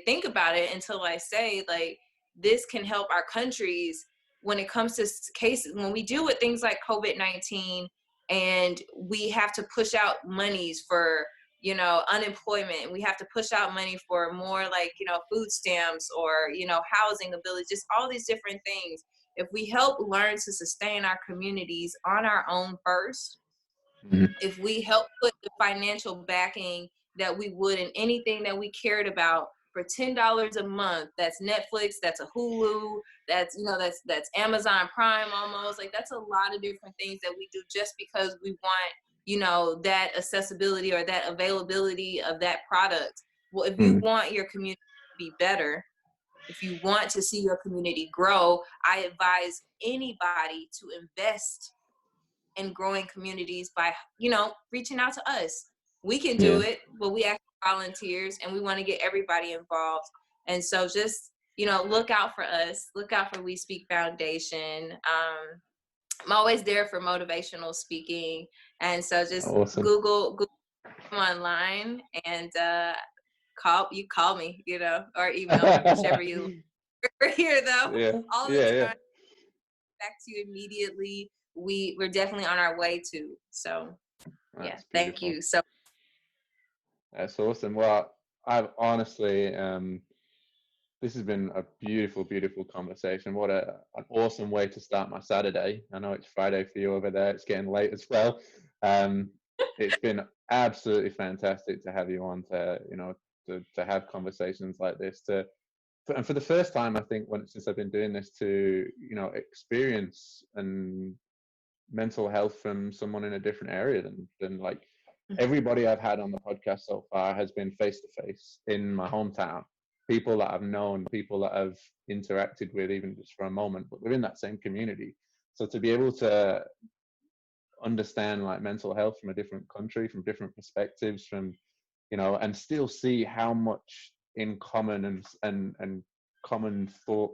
think about it until I say, like, this can help our countries when it comes to cases, when we deal with things like COVID-19 and we have to push out monies for, you know, unemployment, and we have to push out money for more, like, you know, food stamps or, you know, housing ability, just all these different things. If we help learn to sustain our communities on our own first, if we help put the financial backing that we would in anything that we cared about for $10 a month, that's Netflix, that's a Hulu, that's, you know, that's Amazon Prime almost, like, that's a lot of different things that we do just because we want, you know, that accessibility or that availability of that product. Well, if you want your community to be better, if you want to see your community grow, I advise anybody to invest and growing communities by, you know, reaching out to us. We can do it, but we ask volunteers and we want to get everybody involved. And so just, you know, look out for us, look out for We Speak Foundation. I'm always there for motivational speaking. And so just Awesome. Google online and call me, you know, or email, whichever you prefer here though. All the time. Back to you immediately. We're definitely on our way to. So That's thank beautiful. you. So That's awesome. Well, I've honestly, this has been a beautiful, beautiful conversation. What an awesome way to start my Saturday. I know it's Friday for you over there. It's getting late as well. It's been absolutely fantastic to have you on to, you know, to have conversations like this, and for the first time, I think, since I've been doing this, to, you know, experience and mental health from someone in a different area than like everybody I've had on the podcast so far has been face to face in my hometown. People that I've known, people that I've interacted with, even just for a moment, but they're in that same community. So to be able to understand like mental health from a different country, from different perspectives, from, you know, and still see how much in common and common thought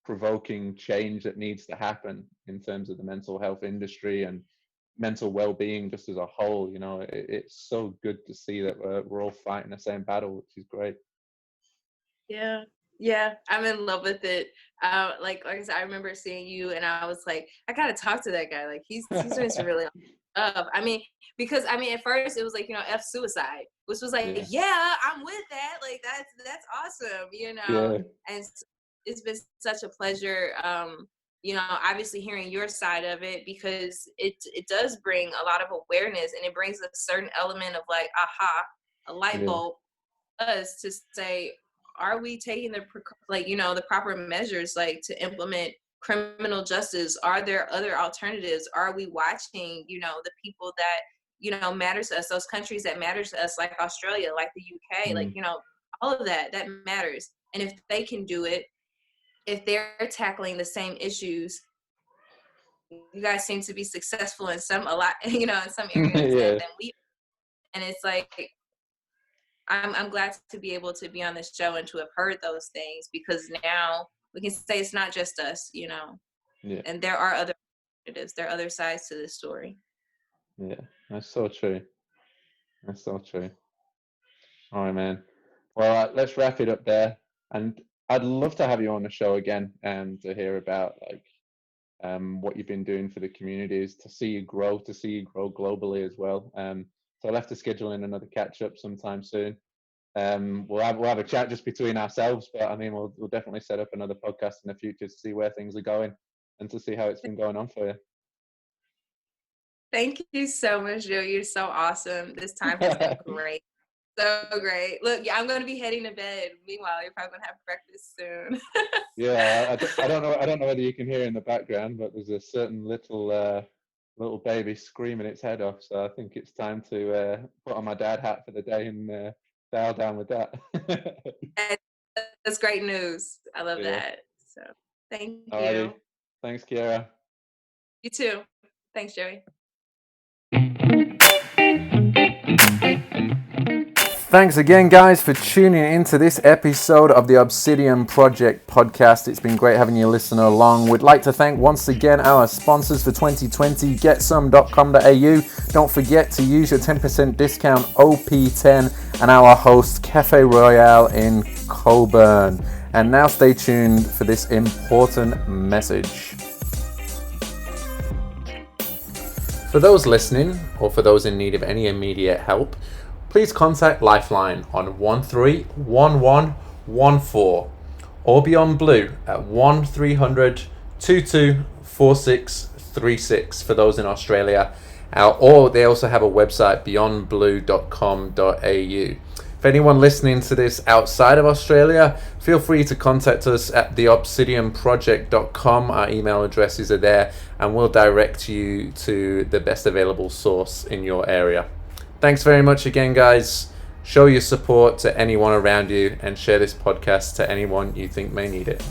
provoking change that needs to happen in terms of the mental health industry and mental well-being just as a whole. You know, it's so good to see that we're all fighting the same battle, which is great. Yeah, I'm in love with it. Like I said, I remember seeing you and I was like, I gotta talk to that guy. Like, he's doing some really stuff. I mean, because I mean, at first it was like, you know, F suicide, which was like, yeah, I'm with that. Like, that's awesome, you know. And it's been such a pleasure, you know, obviously hearing your side of it, because it does bring a lot of awareness, and it brings a certain element of like, aha, a light bulb us to say, are we taking the, like, you know, the proper measures, like, to implement criminal justice? Are there other alternatives? Are we watching, you know, the people that, you know, matters to us, those countries that matters to us, like Australia, like the UK, like, you know, all of that matters. And if they can do it, if they're tackling the same issues, you guys seem to be successful in a lot, you know, in some areas than we. And it's like, I'm glad to be able to be on this show and to have heard those things, because now we can say it's not just us, you know, and there are other alternatives, there are other sides to this story. Yeah, that's so true. That's so true. All right, man. Well, let's wrap it up there. And I'd love to have you on the show again and to hear about like what you've been doing for the communities, to see you grow globally as well. So I'll have to schedule in another catch up sometime soon. we'll have a chat just between ourselves. But I mean, we'll definitely set up another podcast in the future to see where things are going and to see how it's been going on for you. Thank you so much, Joe. You're so awesome. This time has been great. So great. Look, yeah, I'm going to be heading to bed. Meanwhile, you're probably going to have breakfast soon. Yeah, I don't know whether you can hear in the background, but there's a certain little baby screaming its head off. So I think it's time to put on my dad hat for the day and dial down with that. That's great news. I love that. So thank you. Alrighty. Thanks, Kyerra. You too. Thanks, Joey. Thanks again, guys, for tuning into this episode of the Obsidian Project podcast. It's been great having you listen along. We'd like to thank once again our sponsors for 2020, getsome.com.au. Don't forget to use your 10% discount OP10 and our host Cafe Royale in Coburn. And now stay tuned for this important message. For those listening, or for those in need of any immediate help, please contact Lifeline on 131114 or Beyond Blue at 1300 224636 for those in Australia. Or they also have a website, beyondblue.com.au. If anyone listening to this outside of Australia, feel free to contact us at theobsidianproject.com. Our email addresses are there, and we'll direct you to the best available source in your area. Thanks very much again, guys. Show your support to anyone around you and share this podcast to anyone you think may need it.